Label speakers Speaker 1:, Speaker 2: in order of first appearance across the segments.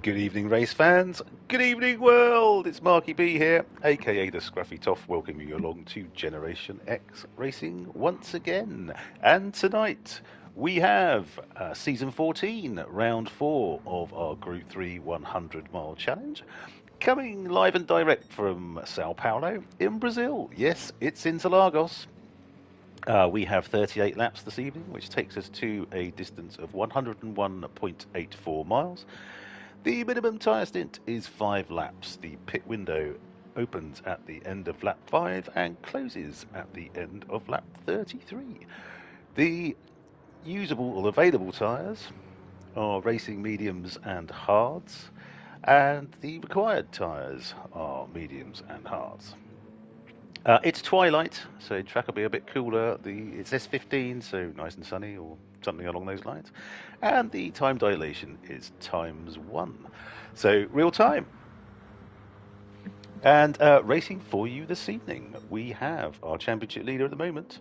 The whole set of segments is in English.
Speaker 1: Good evening, race fans. Good evening, world. It's Marky B here, aka the Scruffy Toff, welcoming you along to Generation X Racing once again. And tonight we have season 14, round 4 of our Group 3 100-mile challenge, coming live and direct from Sao Paulo in Brazil. Yes, it's Interlagos. We have 38 laps this evening, which takes us to a distance of 101.84 miles. The minimum tyre stint is 5 laps. The pit window opens at the end of lap 5 and closes at the end of lap 33. The usable or available tyres are racing mediums and hards, and the required tyres are mediums and hards. It's Twilight, so track will be a bit cooler. It's S15, so nice and sunny or something along those lines. And the time dilation is ×1, so real time. And racing for you this evening, we have our championship leader at the moment,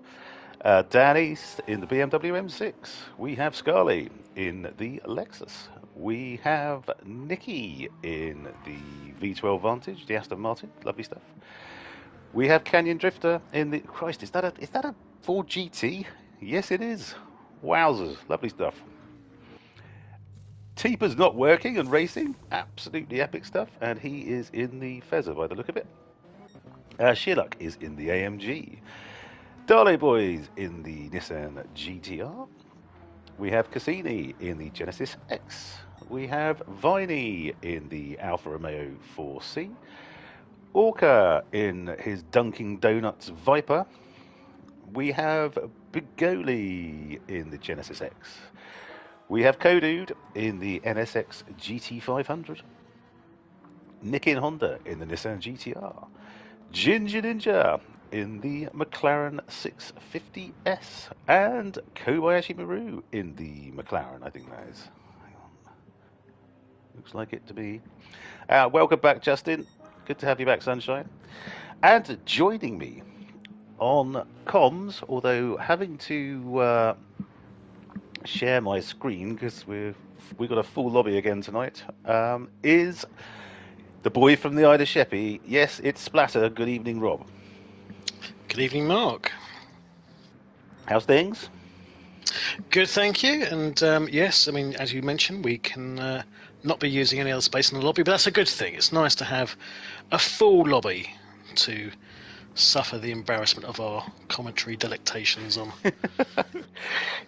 Speaker 1: Dan East in the BMW M6. We have Scarlett in the Lexus. We have Nikki in the V12 Vantage, the Aston Martin. Lovely stuff. We have Canyon Drifter in the... Christ, is that a Ford GT? Yes, it is. Wowzers. Lovely stuff. Teeper's not working and racing. Absolutely epic stuff. And he is in the Fezzer by the look of it. Sheerluck is in the AMG. Darley Boys in the Nissan GTR. We have Cassini in the Genesis X. We have Viney in the Alfa Romeo 4C. Orca in his Dunkin' Donuts Viper. We have Bigoli in the Genesis X. We have Kodude in the NSX GT500. Nick in Honda in the Nissan GTR. Ginger Ninja in the McLaren 650S. And Kobayashi Maru in the McLaren, I think that is. Hang on. Looks like it to be. Welcome back, Justin. Good to have you back, Sunshine. And joining me on comms, although having to share my screen because we've got a full lobby again tonight, is the boy from the Ida Sheppey. Yes, it's Splatter. Good evening, Rob.
Speaker 2: Good evening, Mark.
Speaker 1: How's things?
Speaker 2: Good, thank you. And yes, I mean, as you mentioned, we can not be using any other space in the lobby, but that's a good thing. It's nice to have a full lobby to suffer the embarrassment of our commentary delectations on.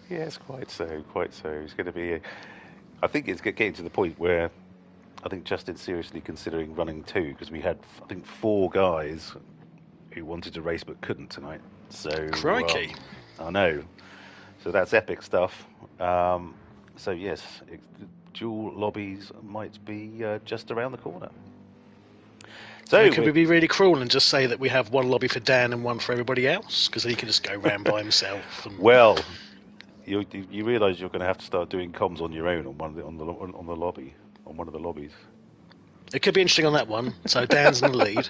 Speaker 1: Yes, quite so, quite so. It's going to be... I think it's getting to the point where I think Justin's seriously considering running 2, because we had, I think, 4 guys who wanted to race but couldn't tonight. So
Speaker 2: Crikey.
Speaker 1: I know. So that's epic stuff. So yes, dual lobbies might be just around the corner.
Speaker 2: So could we be really cruel and just say that we have one lobby for Dan and one for everybody else? Because he can just go round by himself. And...
Speaker 1: Well, you realise you're going to have to start doing comms on your own on one of the lobbies.
Speaker 2: It could be interesting on that one. So Dan's in the lead.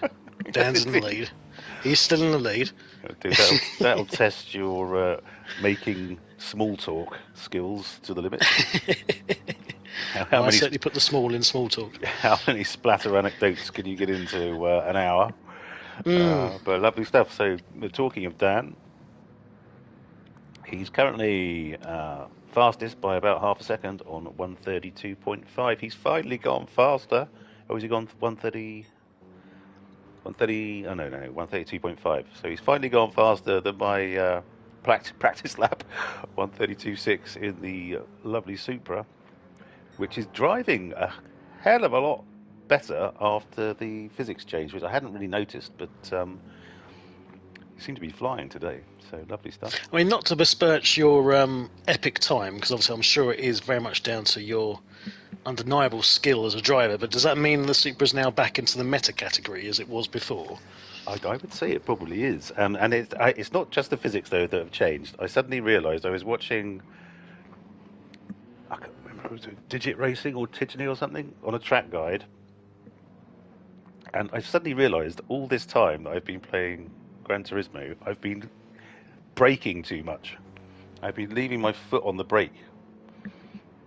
Speaker 2: Dan's in the lead. He's still in the lead.
Speaker 1: That'll test your making small talk skills to the limit.
Speaker 2: I certainly put the small in small talk.
Speaker 1: How many splatter anecdotes can you get into an hour? But lovely stuff. So, talking of Dan, he's currently fastest by about half a second on 132.5. He's finally gone faster. Oh, has he gone 130? 130? Oh, no, 132.5. So he's finally gone faster than my practice lap, 132.6 in the lovely Supra, which is driving a hell of a lot better after the physics change, which I hadn't really noticed, but seem to be flying today. So lovely stuff.
Speaker 2: I mean, not to besmirch your epic time, because obviously I'm sure it is very much down to your undeniable skill as a driver, but does that mean the Supra is now back into the meta category as it was before?
Speaker 1: I would say it probably is. And it's not just the physics, though, that have changed. I suddenly realised I was watching... I can't remember, was it Digit Racing or Tigny or something on a track guide, and I suddenly realised all this time that I've been playing Gran Turismo, I've been braking too much. I've been leaving my foot on the brake,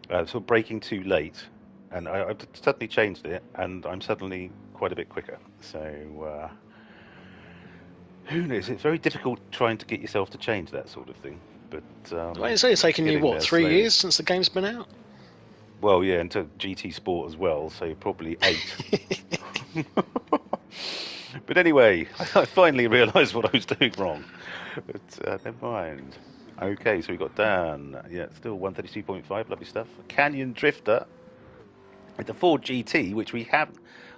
Speaker 1: sort of braking too late, and I've suddenly changed it, and I'm suddenly quite a bit quicker. So who knows? It's very difficult trying to get yourself to change that sort of thing. But
Speaker 2: Well, it's taken you,
Speaker 1: getting
Speaker 2: what,
Speaker 1: there
Speaker 2: 3 years
Speaker 1: slowly.
Speaker 2: since the game's been out?
Speaker 1: Well, yeah, into GT Sport as well, so probably 8. But anyway, I finally realised what I was doing wrong. But never mind. Okay, so we got Dan. Yeah, still 132.5. Lovely stuff. Canyon Drifter with the Ford GT, which we haven't.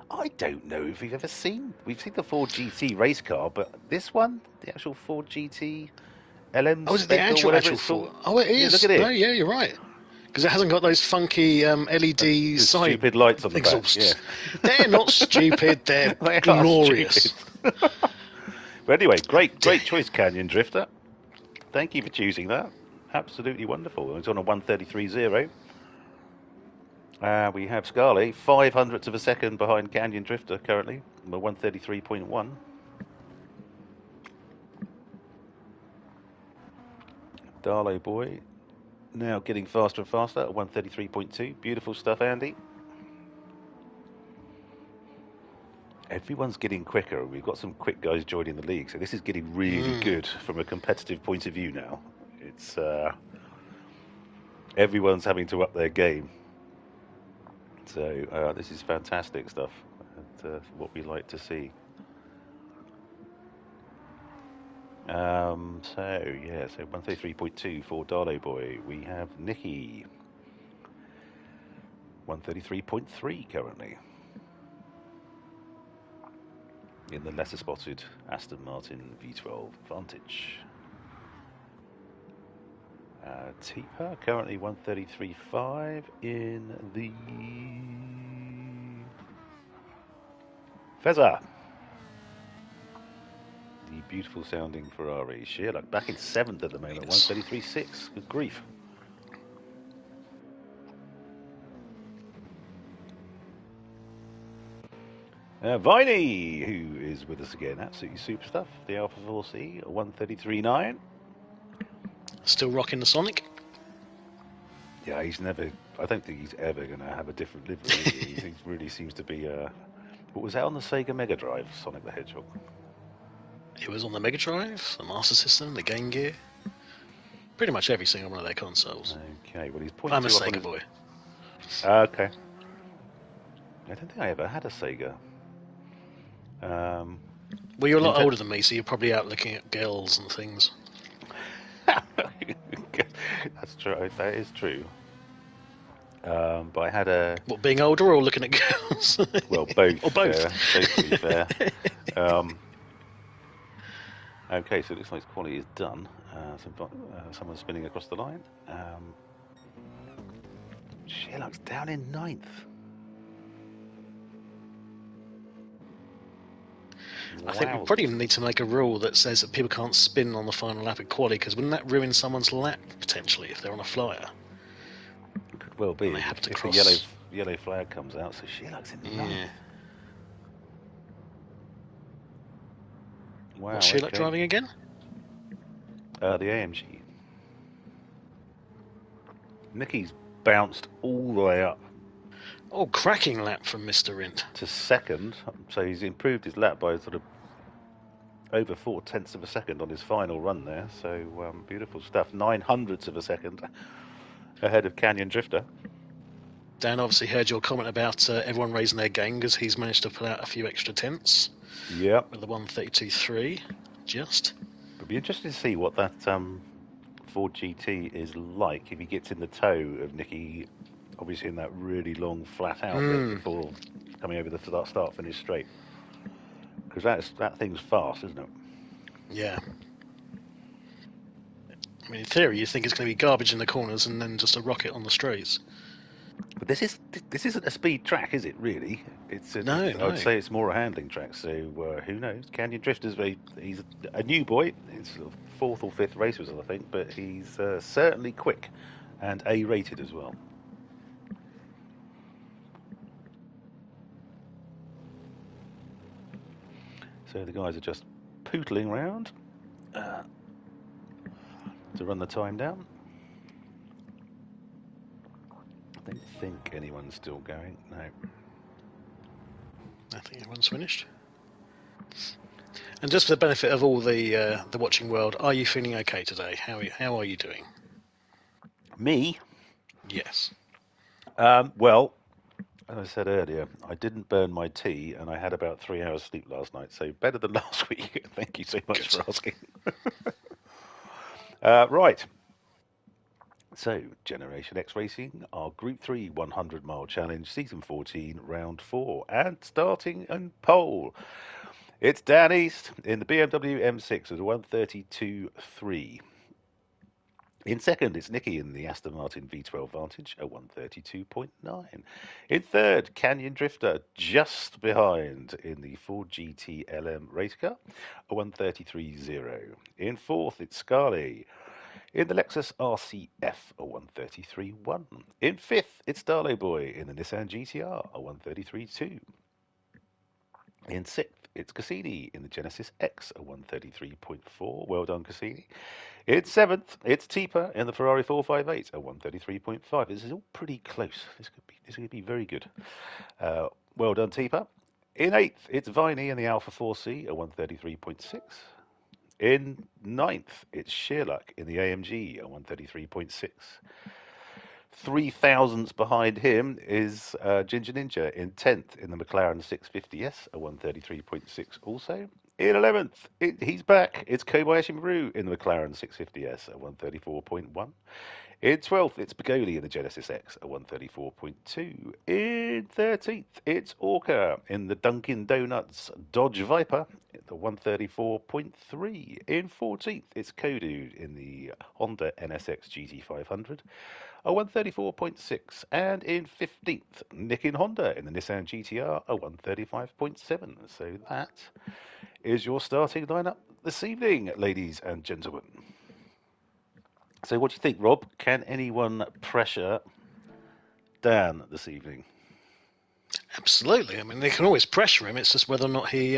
Speaker 1: I don't know if we've ever seen. We've seen the Ford GT race car, but this one, the actual Ford GT LM
Speaker 2: Oh, is it the
Speaker 1: Spec or whatever
Speaker 2: actual
Speaker 1: it's called.
Speaker 2: Ford? Oh, it
Speaker 1: Yeah, look
Speaker 2: is.
Speaker 1: at
Speaker 2: No,
Speaker 1: it.
Speaker 2: yeah, you're right. Because it hasn't got those funky LED
Speaker 1: The
Speaker 2: side
Speaker 1: stupid lights on the back. Yeah,
Speaker 2: exhausts. They're not stupid. They're
Speaker 1: they are stupid.
Speaker 2: glorious.
Speaker 1: But anyway, great
Speaker 2: Damn.
Speaker 1: choice, Canyon Drifter. Thank you for choosing that. Absolutely wonderful. It's on a 133.0. We have Scarly, 500ths of a second behind Canyon Drifter currently, the 133.1. Darlow Boy now getting faster and faster at 133.2. Beautiful stuff, Andy. Everyone's getting quicker. We've got some quick guys joining the league, so this is getting really good from a competitive point of view now. It's everyone's having to up their game. So this is fantastic stuff. And, what we like to see. So 133.2 for Darlow Boy. We have Nikki, 133.3 currently in the lesser spotted Aston Martin V12 Vantage. Tipa currently 133.5 in the Fezza. The beautiful sounding Ferrari. Sheerluck back in 7th at the moment, 133.6. Good grief. Viney, who is with us again, absolutely super stuff. The Alpha 4C, 133.9.
Speaker 2: Still rocking the Sonic.
Speaker 1: Yeah, he's never. I don't think he's ever going to have a different livery. He really seems to be. What was that on the Sega Mega Drive? Sonic the Hedgehog.
Speaker 2: It was on the Mega Drive, the Master System, the Game Gear. Pretty much every single one of their consoles.
Speaker 1: Okay, well he's pointing
Speaker 2: I'm a
Speaker 1: to up on
Speaker 2: Sega
Speaker 1: his.
Speaker 2: boy.
Speaker 1: Okay. I don't think I ever had a Sega.
Speaker 2: Well, you're a lot older than me, so you're probably out looking at girls and things.
Speaker 1: That's true. That is true. But I had a.
Speaker 2: What, being older or looking at girls?
Speaker 1: Well, both.
Speaker 2: Or both.
Speaker 1: Both to be fair. Okay, so it looks like his quality is done. Someone's spinning across the line. Sheerluck's down in 9th.
Speaker 2: I think we probably need to make a rule that says that people can't spin on the final lap of quali, because wouldn't that ruin someone's lap potentially if they're on a flyer?
Speaker 1: It could well be
Speaker 2: if
Speaker 1: the yellow flag comes out. So Sheerluck's in 9th. Wow.
Speaker 2: What's Sheerluck driving again?
Speaker 1: The AMG. Nikki's bounced all the way up.
Speaker 2: Oh, cracking lap from Mr. Rint.
Speaker 1: To 2nd, so he's improved his lap by sort of over 0.4 of a second on his final run there. So beautiful stuff. 900ths of a second ahead of Canyon Drifter.
Speaker 2: Dan obviously heard your comment about everyone raising their game, because he's managed to pull out a few extra tenths.
Speaker 1: Yeah.
Speaker 2: With the 132.3, just.
Speaker 1: It'd be interesting to see what that Ford GT is like if he gets in the toe of Nicky, obviously in that really long flat out bit before coming over the start finish straight. Because that thing's fast, isn't it?
Speaker 2: Yeah. I mean, in theory, you think it's going to be garbage in the corners and then just a rocket on the straights.
Speaker 1: But this isn't a speed track, is it? Really?
Speaker 2: No.
Speaker 1: I'd say it's more a handling track. So who knows? Canyon Drifter's he's a new boy. It's sort of 4th or 5th race with us, I think, but he's certainly quick and A-rated as well. So the guys are just pootling around to run the time down. I think think anyone's still going. No.
Speaker 2: I think everyone's finished. And just for the benefit of all the watching world, are you feeling okay today? How are you doing?
Speaker 1: Me?
Speaker 2: Yes.
Speaker 1: Well, as I said earlier, I didn't burn my tea and I had about 3 hours sleep last night, so better than last week. Thank you so much
Speaker 2: Good.
Speaker 1: for asking. Right. So, Generation X Racing, our Group 3 100 mile challenge, season 14, round 4, and starting in pole. It's Dan East in the BMW M6 with a 132.3. In second, it's Nicky in the Aston Martin V12 Vantage, a 132.9. In third, Canyon Drifter, just behind in the Ford GT LM race car, a 133.0. In fourth, it's Scarlett in the Lexus RCF, a 133.1. In fifth, it's Darlow Boy in the Nissan GTR, a 133.2. In sixth, it's Cassini in the Genesis X, a 133.4. Well done, Cassini. In seventh, it's Tipa in the Ferrari 458, a 133.5. This is all pretty close. This could be very good. Well done, Tipa. In eighth, it's Viney in the Alpha 4C, a 133.6. In ninth, it's Sheerluck in the AMG, a 133.6. 3 thousandths behind him is Ginger Ninja in 10th in the McLaren 650S, a 133.6 also. In 11th, he's back. It's Kobayashi Maru in the McLaren 650S, a 134.1. In 12th, it's Bagoli in the Genesis X, a 134.2. In 13th, it's Orca in the Dunkin' Donuts Dodge Viper, the 134.3. In 14th, it's Kodu in the Honda NSX GT500, a 134.6. And in 15th, Nick in Honda in the Nissan GTR, a 135.7. So that is your starting lineup this evening, ladies and gentlemen. So what do you think, Rob? Can anyone pressure Dan this evening?
Speaker 2: Absolutely. I mean, they can always pressure him. It's just whether or not he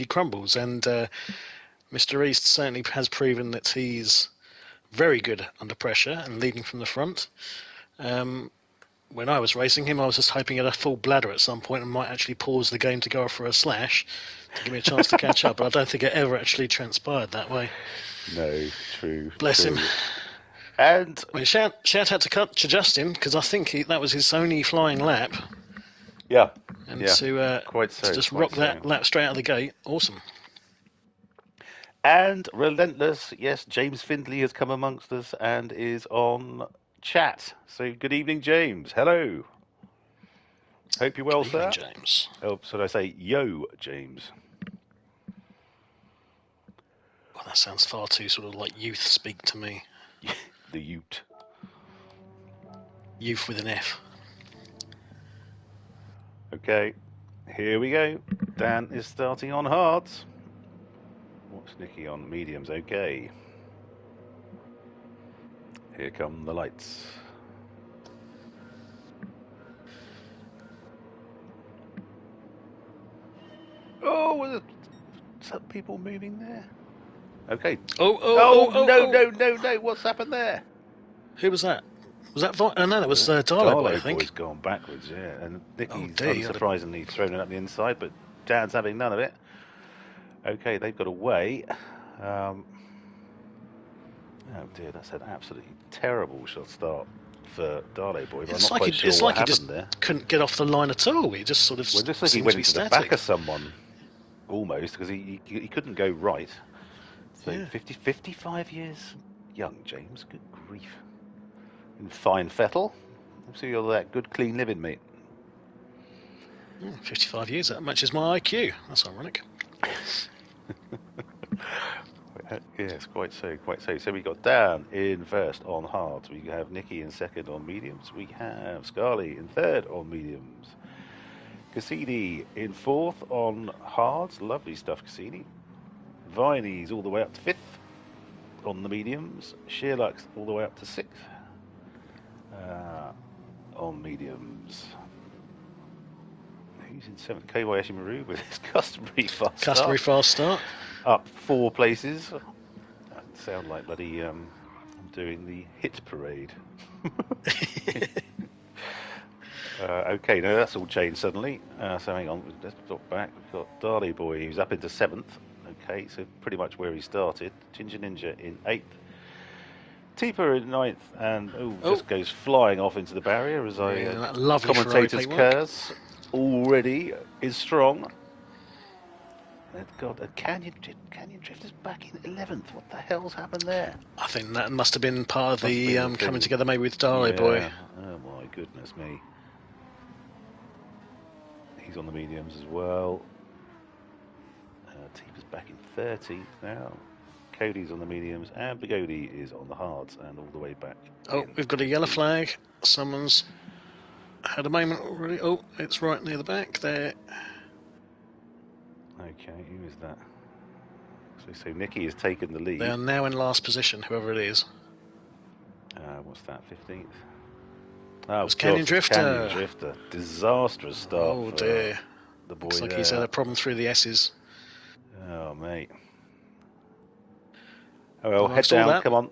Speaker 2: crumbles. And Mr. East certainly has proven that he's very good under pressure and leading from the front. When I was racing him, I was just hoping he had a full bladder at some point and might actually pause the game to go for a slash to give me a chance to catch up. But I don't think it ever actually transpired that way.
Speaker 1: No, true.
Speaker 2: Bless
Speaker 1: true.
Speaker 2: him.
Speaker 1: And
Speaker 2: I mean, shout out to Justin, because I think that was his only flying lap.
Speaker 1: yeah,
Speaker 2: And
Speaker 1: yeah,
Speaker 2: to just rock that lap straight out of the gate, awesome.
Speaker 1: And relentless, yes, James Findlay has come amongst us and is on chat. So good evening, James. Hello. Hope you're well,
Speaker 2: Good evening,
Speaker 1: sir.
Speaker 2: James.
Speaker 1: Oh, should I say yo, James?
Speaker 2: Well, that sounds far too sort of like youth speak to me.
Speaker 1: The Ute.
Speaker 2: Youth with an F.
Speaker 1: Okay, here we go. Dan is starting on hards. What's Nicky on mediums? Okay. Here come the lights. Oh, was it some people moving there? Okay.
Speaker 2: Oh,
Speaker 1: No. What's happened there?
Speaker 2: Who was that? Was that no, it was Darlow Boy, I think.
Speaker 1: Boy's gone backwards, yeah. And Nicky's
Speaker 2: dear,
Speaker 1: unsurprisingly thrown it up the inside, but Dan's having none of it. Okay, they've got away. Oh dear, that's an absolutely terrible shot start for Darlow Boy. But I'm not quite sure what happened there.
Speaker 2: Couldn't get off the line at all. He just sort of
Speaker 1: Well, it looks like he went into the back of someone, almost, because he couldn't go right. So
Speaker 2: Yeah.
Speaker 1: 55 years young, James. Good grief. In fine fettle. See all that good clean living, mate.
Speaker 2: 55 years, that matches my IQ. That's ironic.
Speaker 1: Yes, quite so. So we got Dan in first on hards. We have Nicky in second on mediums. We have Scarlett in third on mediums. Cassini in fourth on hards. Lovely stuff, Cassini. Viney's all the way up to fifth on the mediums. Sheerluck's all the way up to sixth on mediums. Who's in seventh? Kobayashi Maru with his customary fast start. Up 4 places. That sound like bloody I'm doing the hit parade. Okay, now that's all changed suddenly. So hang on, let's drop back. We've got Darley Boy, who's up into 7th. Okay, so pretty much where he started. Ginger Ninja in 8th. Tipa in 9th, and
Speaker 2: Oh,
Speaker 1: just goes flying off into the barrier as
Speaker 2: yeah,
Speaker 1: I
Speaker 2: that lovely Ferrari
Speaker 1: commentator's
Speaker 2: paintwork.
Speaker 1: curse already is strong. God, Canyon Drifter's back in 11th. What the hell's happened there?
Speaker 2: I think that must have been part of
Speaker 1: Must have
Speaker 2: the
Speaker 1: been the
Speaker 2: coming
Speaker 1: thing.
Speaker 2: together maybe with Darley Boy.
Speaker 1: Yeah. Oh my goodness me. He's on the mediums as well. Tipa's back in 13th now. Cody's on the mediums, and Bigodi is on the hards and all the way back.
Speaker 2: Oh, we've got a yellow flag. Someone's had a moment already. Oh, it's right near the back there.
Speaker 1: Okay, who is that? So Nicky has taken the lead.
Speaker 2: They are now in last position, whoever it is.
Speaker 1: What's that, 15th? Oh,
Speaker 2: It was Canyon Drifter.
Speaker 1: Canyon Drifter. Disastrous start.
Speaker 2: Oh dear.
Speaker 1: The boy
Speaker 2: Looks like
Speaker 1: there.
Speaker 2: he's had a problem through the S's.
Speaker 1: Oh, mate. Oh, well, head down, come on.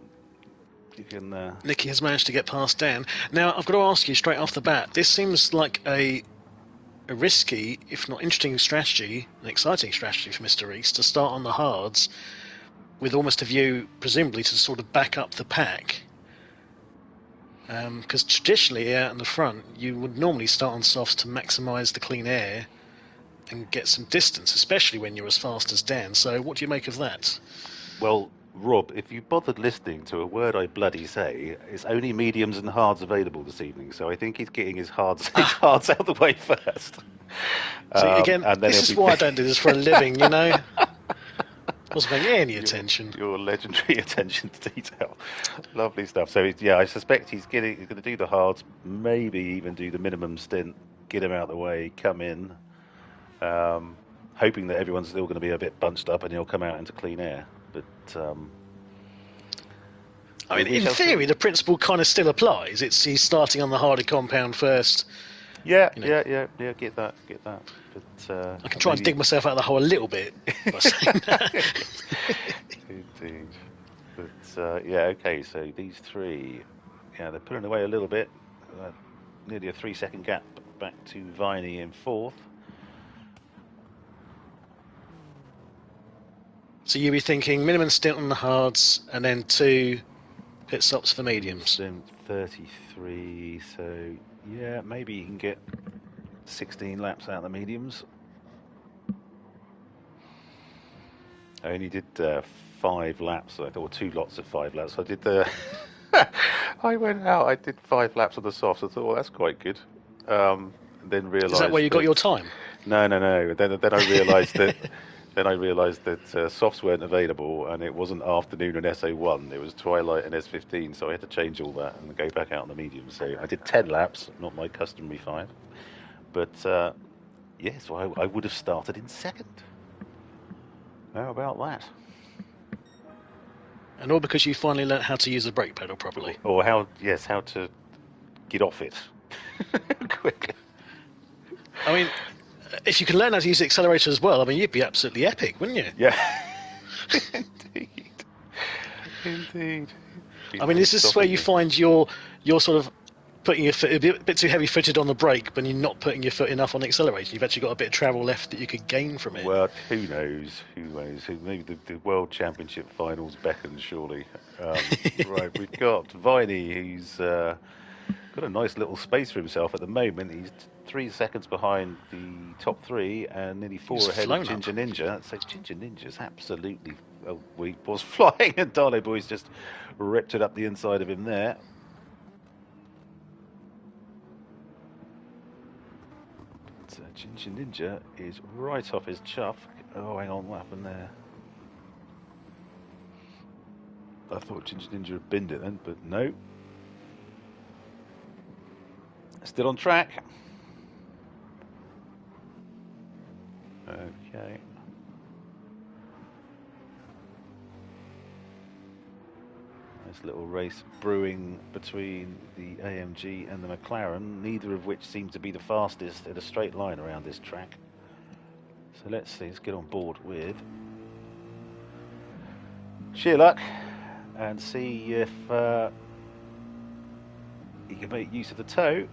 Speaker 1: You can.
Speaker 2: Nicky has managed to get past Dan. Now, I've got to ask you straight off the bat, this seems like a risky, if not interesting strategy, an exciting strategy for Mr. Reese to start on the hards with almost a view, presumably, to sort of back up the pack. Because traditionally, out in the front, you would normally start on softs to maximise the clean air and get some distance, especially when you're as fast as Dan. So what do you make of that?
Speaker 1: Well, Rob, if you bothered listening to a word I bloody say, it's only mediums and hards available this evening. So I think he's getting his hards out of the way first.
Speaker 2: See, again,
Speaker 1: and then
Speaker 2: this is why I don't do this for a living, you know? Wasn't paying any attention.
Speaker 1: Your legendary attention to detail. Lovely stuff. So, yeah, I suspect he's going to do the hards, maybe even do the minimum stint, get him out of the way, come in, hoping that everyone's still going to be a bit bunched up and he'll come out into clean air. But
Speaker 2: I mean, in theory, the principle kind of still applies. He's starting on the harder compound first.
Speaker 1: Yeah, get that. But
Speaker 2: I can try and dig myself out of the hole a little bit by saying that.
Speaker 1: Indeed. But yeah, okay. So these three, they're pulling away a little bit. Nearly a 3-second gap back to Viney in 4th.
Speaker 2: So you'd be thinking minimum stint on the hards and then 2 pit stops for mediums.
Speaker 1: Stint 33. So yeah, maybe you can get 16 laps out of the mediums. I only did 5 laps, I thought, 2 lots of 5 laps. I did the. I went out. I did 5 laps on the softs. I thought, well, that's quite good. Then realised.
Speaker 2: Is that where you got your time?
Speaker 1: No. Then I realised that. Then I realised that softs weren't available, and it wasn't afternoon and SA1. It was Twilight and S15, so I had to change all that and go back out on the medium. So I did 10 laps, not my customary 5. But yeah, so I would have started in 2nd. How about that?
Speaker 2: And all because you finally learnt how to use the brake pedal properly.
Speaker 1: Or how to get off it quickly.
Speaker 2: I mean, if you can learn how to use the accelerator as well, I mean, you'd be absolutely epic, wouldn't you?
Speaker 1: Yeah. Indeed.
Speaker 2: I mean, this is where you find you're sort of putting your foot a bit too heavy-footed on the brake, but you're not putting your foot enough on the accelerator. You've actually got a bit of travel left that you could gain from it.
Speaker 1: Well, who knows? Maybe the World Championship finals beckon, surely. Right, we've got Viney, who's got a nice little space for himself at the moment. He's 3 seconds behind the top 3 and nearly 4 ahead of Ginger Ninja. So Ginger Ninja's absolutely... Oh, he was flying, and Darley Boy's just ripped it up the inside of him there. Ginger Ninja is right off his chuff. Oh, hang on, what happened there? I thought Ginger Ninja had binned it then, but no. Still on track. Okay. Nice little race brewing between the AMG and the McLaren, neither of which seem to be the fastest in a straight line around this track. So let's get on board with sheer luck and see if he can make use of the toe.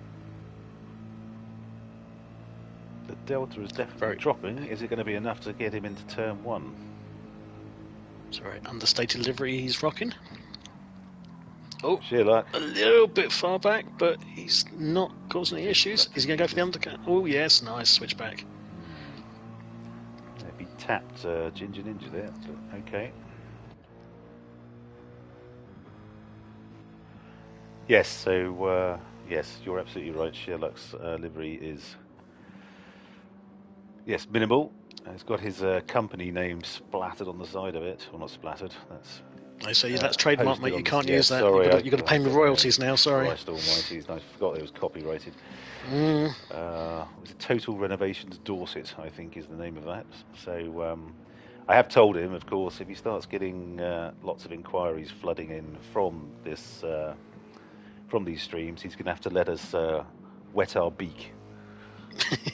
Speaker 1: The delta is definitely
Speaker 2: Very-
Speaker 1: dropping. Is it going to be enough to get him into turn 1?
Speaker 2: Sorry, understated livery he's rocking. Oh,
Speaker 1: Sheer luck.
Speaker 2: a little bit far back, but he's not causing any issues. Is he going to go for the undercut? Oh, yes, nice switchback.
Speaker 1: He tapped Ginger Ninja there, but okay. Yes, so yes, you're absolutely right. Sherlock's livery is minimal. It's got his company name splattered on the side of it. Well, not splattered. That's
Speaker 2: I say that's trademark, mate. You can't use that.
Speaker 1: Sorry,
Speaker 2: You've got to pay me royalties now. Sorry.
Speaker 1: Christ Almighty! I forgot it was copyrighted.
Speaker 2: Mm.
Speaker 1: Was it Total Renovations Dorset? I think is the name of that. So I have told him, of course, if he starts getting lots of inquiries flooding in from this from these streams, he's going to have to let us wet our beak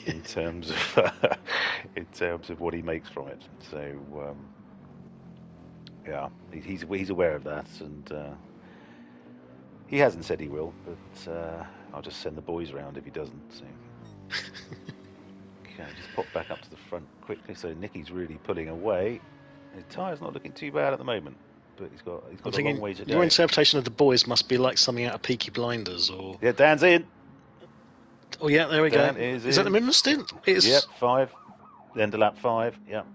Speaker 1: in terms of what he makes from it. So yeah, he's aware of that, and he hasn't said he will, but I'll just send the boys around if he doesn't. So. Okay, just pop back up to the front quickly. So Nicky's really pulling away. His tyre's not looking too bad at the moment, but he's got a long way to go.
Speaker 2: Your interpretation of the boys must be like something out of Peaky Blinders, or
Speaker 1: yeah, Dan's in.
Speaker 2: Oh yeah, there we
Speaker 1: Dan
Speaker 2: go.
Speaker 1: Is
Speaker 2: that the minimum stint? It's...
Speaker 1: Yep, 5. End of lap 5. Yep.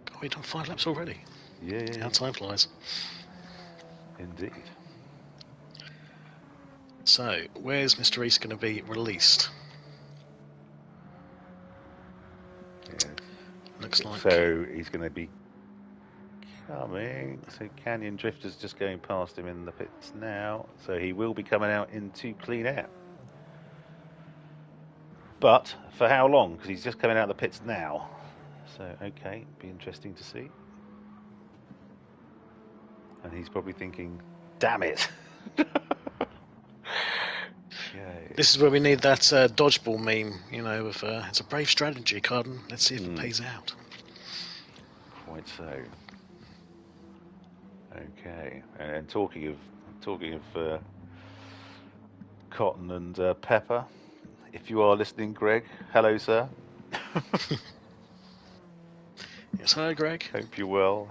Speaker 2: God, we've done 5 laps already.
Speaker 1: Yeah.
Speaker 2: How time flies.
Speaker 1: Indeed.
Speaker 2: So, where's Mr. East going to be released?
Speaker 1: Yeah.
Speaker 2: Looks like.
Speaker 1: So he's going to be coming. So Canyon Drifter's just going past him in the pits now. So he will be coming out into clean air. But for how long? Because he's just coming out of the pits now. So, okay, be interesting to see. And he's probably thinking, damn it. Okay.
Speaker 2: This is where we need that dodgeball meme, of it's a brave strategy, Carden. Let's see if it pays out.
Speaker 1: Quite so. Okay, and talking of Cotton and Pepper, if you are listening, Greg, hello, sir.
Speaker 2: Yes, hi, Greg.
Speaker 1: Hope you're well.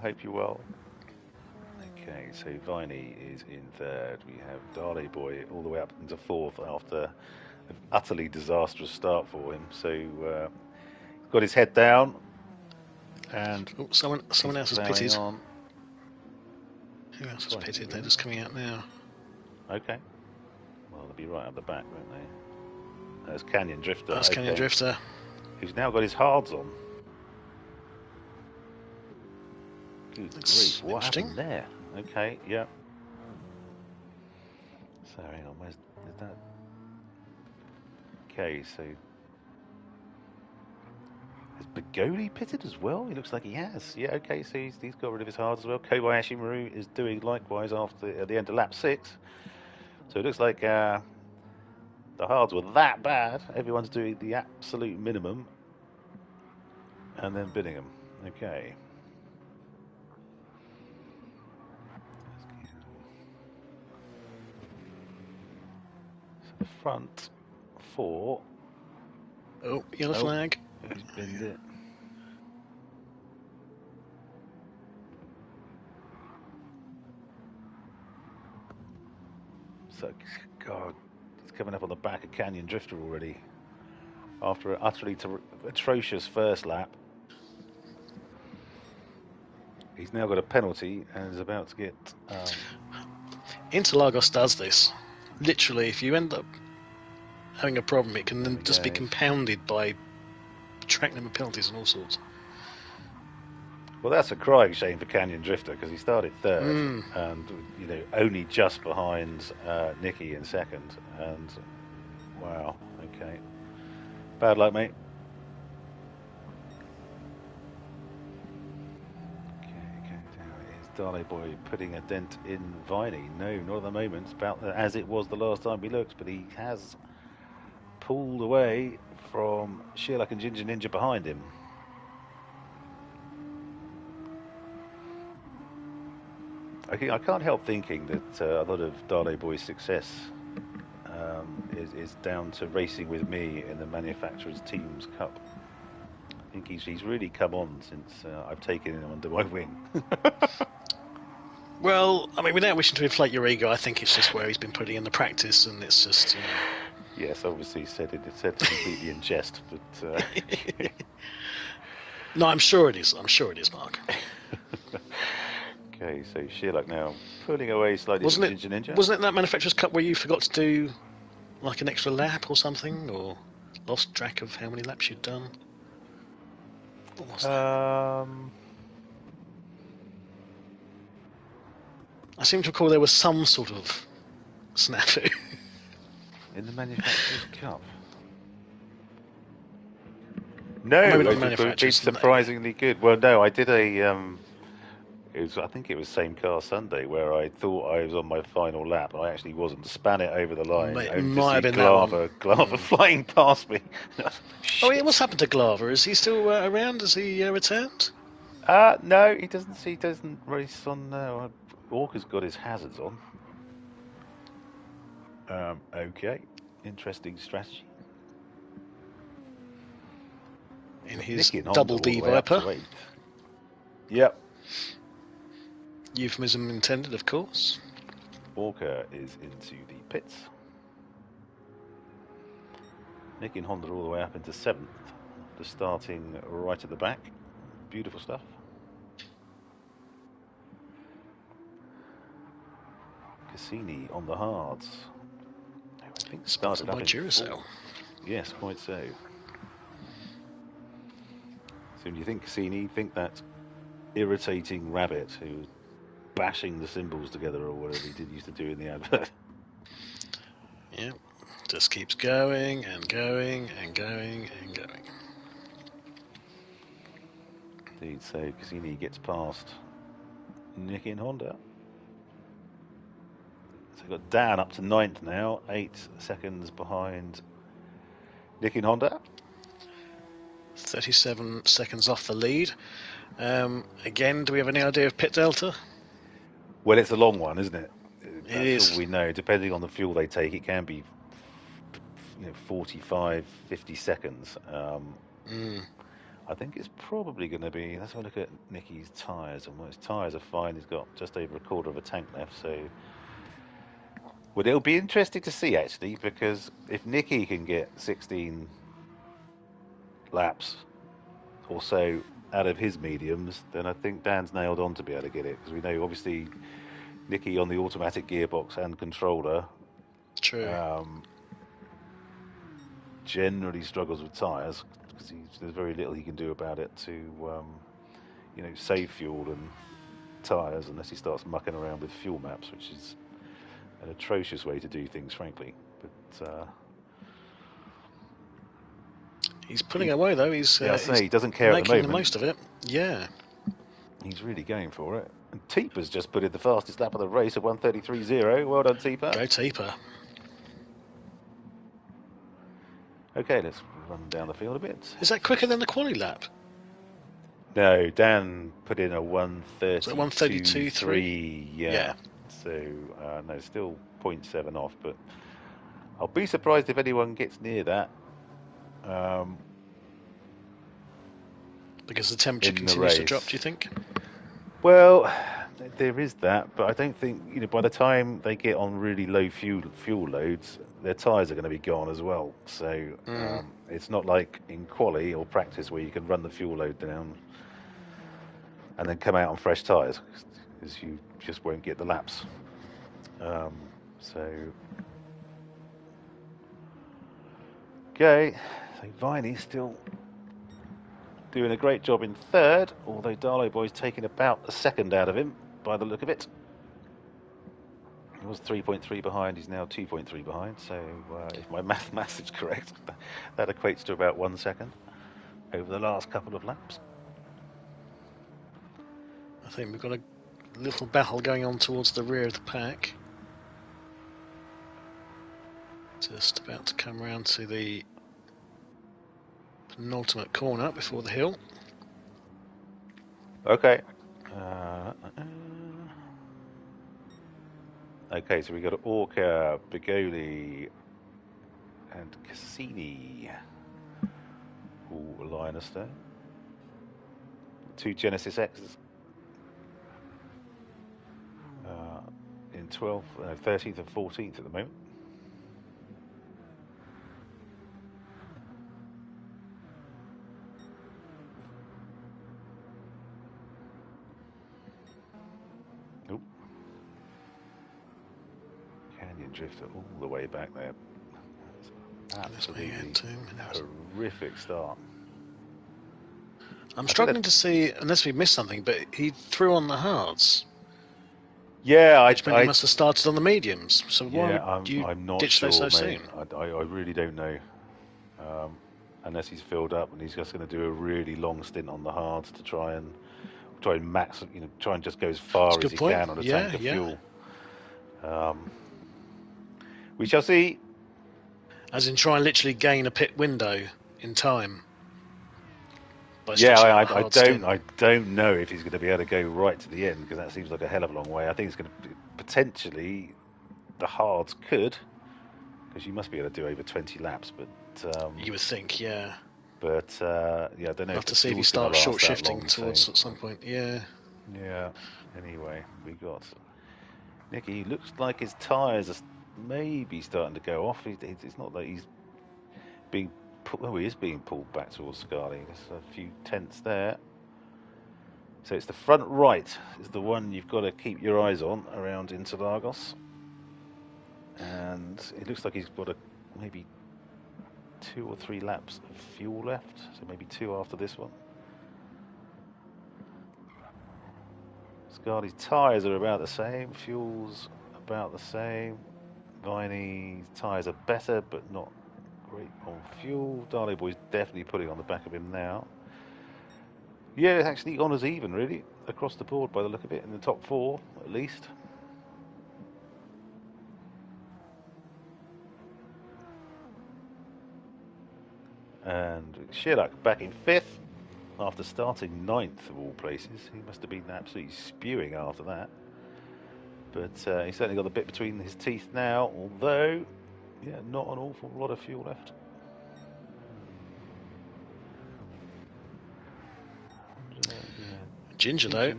Speaker 1: Okay, so Viney is in 3rd. We have Darley Boy all the way up into 4th after an utterly disastrous start for him. So he's got his head down, and
Speaker 2: someone else has pitted.
Speaker 1: On.
Speaker 2: Who else has pitted? They're just coming out now.
Speaker 1: Okay. Well, they'll be right at the back, won't they? There's Canyon Drifter.
Speaker 2: That's Canyon Drifter.
Speaker 1: Who's now got his hards on. Good grief, what happened there? Okay, yeah. So hang on, where's that? Okay, so has Begoli pitted as well? He looks like he has. Yeah, okay, so he's got rid of his hards as well. Kobayashi Maru is doing likewise at the end of lap 6. So it looks like the hards were that bad. Everyone's doing the absolute minimum and then bidding them. Okay. Front 4.
Speaker 2: Oh, yellow flag.
Speaker 1: Who's binned it? So, God, he's coming up on the back of Canyon Drifter already. After an utterly atrocious first lap. He's now got a penalty and is about to get...
Speaker 2: Interlagos does this. Literally, if you end up having a problem, it can then just be compounded by track number penalties and all sorts.
Speaker 1: Well, that's a crying shame for Canyon Drifter because he started 3rd and only just behind Nicky in 2nd. And wow, okay, bad luck, mate. Okay, here's Darley Boy putting a dent in Viney. No, not at the moment. It's about as it was the last time we looked, but he has pulled away from Sherlock and Ginger Ninja behind him. I can't help thinking that a lot of Darley Boy's success is down to racing with me in the Manufacturers Teams Cup. I think he's really come on since I've taken him under my wing.
Speaker 2: Well, I mean, without wishing to inflate your ego, I think it's just where he's been putting in the practice, and it's just, you know.
Speaker 1: Yes, obviously said completely in jest, but
Speaker 2: No, I'm sure it is. I'm sure it is, Mark.
Speaker 1: okay. So Sherlock now pulling away slightly from Ginger Ninja.
Speaker 2: Wasn't it that Manufacturers Cup where you forgot to do like an extra lap or something, or lost track of how many laps you'd done? What was that? I seem to recall there was some sort of snafu.
Speaker 1: In the Manufacturers Cup. No,
Speaker 2: Maybe not the
Speaker 1: it's been
Speaker 2: Manufacturers.
Speaker 1: surprisingly good. Well, no, I did a. I think it was same car Sunday where I thought I was on my final lap. I actually wasn't. Span it over the line, only to
Speaker 2: Might
Speaker 1: see
Speaker 2: have been that one.
Speaker 1: Glaver flying past me.
Speaker 2: Oh, yeah, what's happened to Glaver? Is he still around? Has he returned?
Speaker 1: No, he doesn't. He doesn't race on. Walker's got his hazards on. Okay, interesting strategy.
Speaker 2: In his
Speaker 1: Nicky and
Speaker 2: double
Speaker 1: Honda
Speaker 2: D
Speaker 1: all the way up
Speaker 2: Viper.
Speaker 1: to 8th. Yep.
Speaker 2: Euphemism intended, of course.
Speaker 1: Walker is into the pits. Nicky and Honda all the way up into 7th. Just starting right at the back. Beautiful stuff. Cassini on the hards. I think started up in
Speaker 2: Duracell.
Speaker 1: Yes, quite so. So when you think Cassini, think that irritating rabbit who was bashing the cymbals together or whatever he did used to do in the advert.
Speaker 2: Yeah, just keeps going and going and going and going.
Speaker 1: Indeed, so Cassini gets past Nicky and Honda. So we've got Dan up to 9th now, 8 seconds behind Nicky and Honda.
Speaker 2: 37 seconds off the lead. Again, do we have any idea of pit delta?
Speaker 1: Well, it's a long one, isn't it? That's all
Speaker 2: Is.
Speaker 1: we know. Depending on the fuel they take, it can be 45, 50 seconds. I think it's probably going to be. Let's have a look at Nicky's tyres. And his tyres are fine. He's got just over a quarter of a tank left. So, well, it'll be interesting to see actually, because if Nicky can get 16 laps or so out of his mediums, then I think Dan's nailed on to be able to get it. Because we know obviously Nicky on the automatic gearbox and controller.
Speaker 2: True.
Speaker 1: Generally struggles with tyres because there's very little he can do about it to, save fuel and tyres unless he starts mucking around with fuel maps, which is an atrocious way to do things, frankly. But
Speaker 2: he's pulling away though. He's
Speaker 1: he doesn't care at the moment.
Speaker 2: Making the most of it. Yeah.
Speaker 1: He's really going for it. And Teepa's just put in the fastest lap of the race at 1:33.0. Well done, Teepa.
Speaker 2: Go Teepa.
Speaker 1: Okay, let's run down the field a bit.
Speaker 2: Is that quicker than the quali lap?
Speaker 1: No, Dan put in a 1:32.3.
Speaker 2: So 1:32.3.
Speaker 1: Yeah. So no, still 0.7 off, but I'll be surprised if anyone gets near that.
Speaker 2: Because the temperature continues to drop, do you think?
Speaker 1: Well, there is that, but I don't think by the time they get on really low fuel loads, their tyres are going to be gone as well. So it's not like in quali or practice where you can run the fuel load down and then come out on fresh tyres, because you just won't get the laps. Okay, so Viney's still doing a great job in 3rd, although Darlow Boy's taking about a second out of him by the look of it. He was 3.3 behind, he's now 2.3 behind, so if my maths is correct, that equates to about 1 second over the last couple of laps.
Speaker 2: I think we've got a little battle going on towards the rear of the pack. Just about to come round to the penultimate corner before the hill.
Speaker 1: Okay. Okay, so we got Orca, Bigoli, and Cassini. All line us there. 2 Genesis X's. In 12th, 13th and 14th at the moment. Oop. Canyon Drifter all the way back there. Absolutely horrific start.
Speaker 2: I'm struggling to see, unless we missed something, but he threw on the hards.
Speaker 1: Yeah,
Speaker 2: which meant he must have started on the mediums. So why would you
Speaker 1: I'm not
Speaker 2: ditch
Speaker 1: sure,
Speaker 2: those so
Speaker 1: mate.
Speaker 2: soon?
Speaker 1: I really don't know. Unless he's filled up and he's just going to do a really long stint on the hards to try and max, try and just go as far as he can on a tank of fuel. We shall see.
Speaker 2: As in, try and literally gain a pit window in time.
Speaker 1: Yeah, I don't know if he's going to be able to go right to the end, because that seems like a hell of a long way. I think it's going to potentially, the hards could, because you must be able to do over 20 laps, but
Speaker 2: you would think, yeah.
Speaker 1: But yeah, I don't know.
Speaker 2: We'll have to see if he starts short shifting towards at some point. Yeah.
Speaker 1: Yeah. Anyway, we got Nicky. Looks like his tyres are maybe starting to go off. It's not like he's being. Oh, he is being pulled back towards Scarly. There's a few tenths there. So it's the front right is the one you've got to keep your eyes on around Interlagos. And it looks like he's got maybe 2 or 3 laps of fuel left. So maybe 2 after this one. Scarly's tyres are about the same. Fuel's about the same. Viney's tyres are better, but not great on fuel. Darley Boy's definitely putting on the back of him now. Yeah, it's actually on as even, really, across the board by the look of it, in the top 4, at least. And Shearluck back in 5th, after starting 9th of all places. He must have been absolutely spewing after that. But he's certainly got a bit between his teeth now, although, yeah, not an awful lot of fuel left.
Speaker 2: Ginger, though,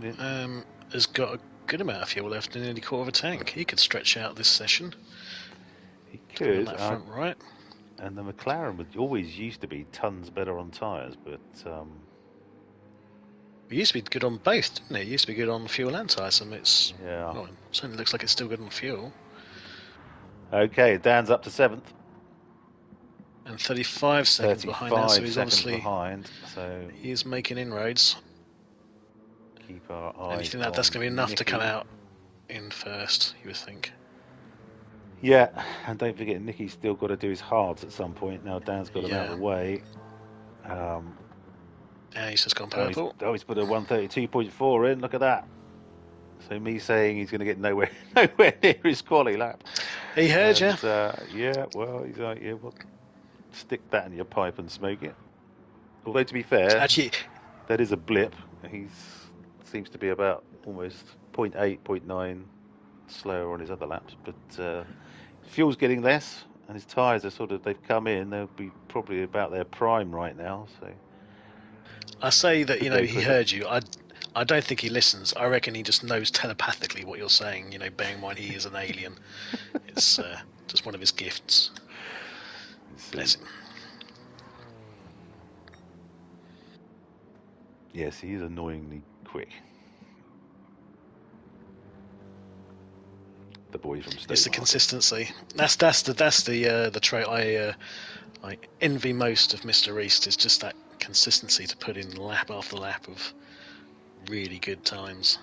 Speaker 2: has got a good amount of fuel left in nearly quarter of a tank. He could stretch out this session.
Speaker 1: He could.
Speaker 2: On that front right.
Speaker 1: And the McLaren always used to be tons better on tyres, but...
Speaker 2: It used to be good on both, didn't it? It used to be good on fuel and tyres, and it's...
Speaker 1: Yeah.
Speaker 2: Well, it certainly looks like it's still good on fuel.
Speaker 1: Okay, Dan's up to 7th.
Speaker 2: And 35 seconds behind now, so he's obviously...
Speaker 1: behind, so...
Speaker 2: He is making inroads.
Speaker 1: Keep our eyes
Speaker 2: and you think that's going to be enough to come out in first, you would think.
Speaker 1: Yeah, and don't forget, Nicky's still got to do his hards at some point. Now Dan's got him out of the way.
Speaker 2: Yeah, he's just gone purple.
Speaker 1: He's put a 132.4 in. Look at that. So me saying he's going to get nowhere near his quali lap.
Speaker 2: He heard you.
Speaker 1: Yeah, well, he's like, yeah, well, stick that in your pipe and smoke it. Although, to be fair,
Speaker 2: actually,
Speaker 1: that is a blip. He seems to be about almost 0.8, 0.9 slower on his other laps, but fuel's getting less, and his tyres are they've come in. They'll be probably about their prime right now. So
Speaker 2: I say that he heard you. I don't think he listens. I reckon he just knows telepathically what you're saying. Bearing in mind he is an alien. It's just one of his gifts. Bless him.
Speaker 1: Yes, he is annoyingly quick. The boy from State.
Speaker 2: It's the consistency. That's the trait I envy most of Mr. East, is just that consistency to put in lap after lap of really good times.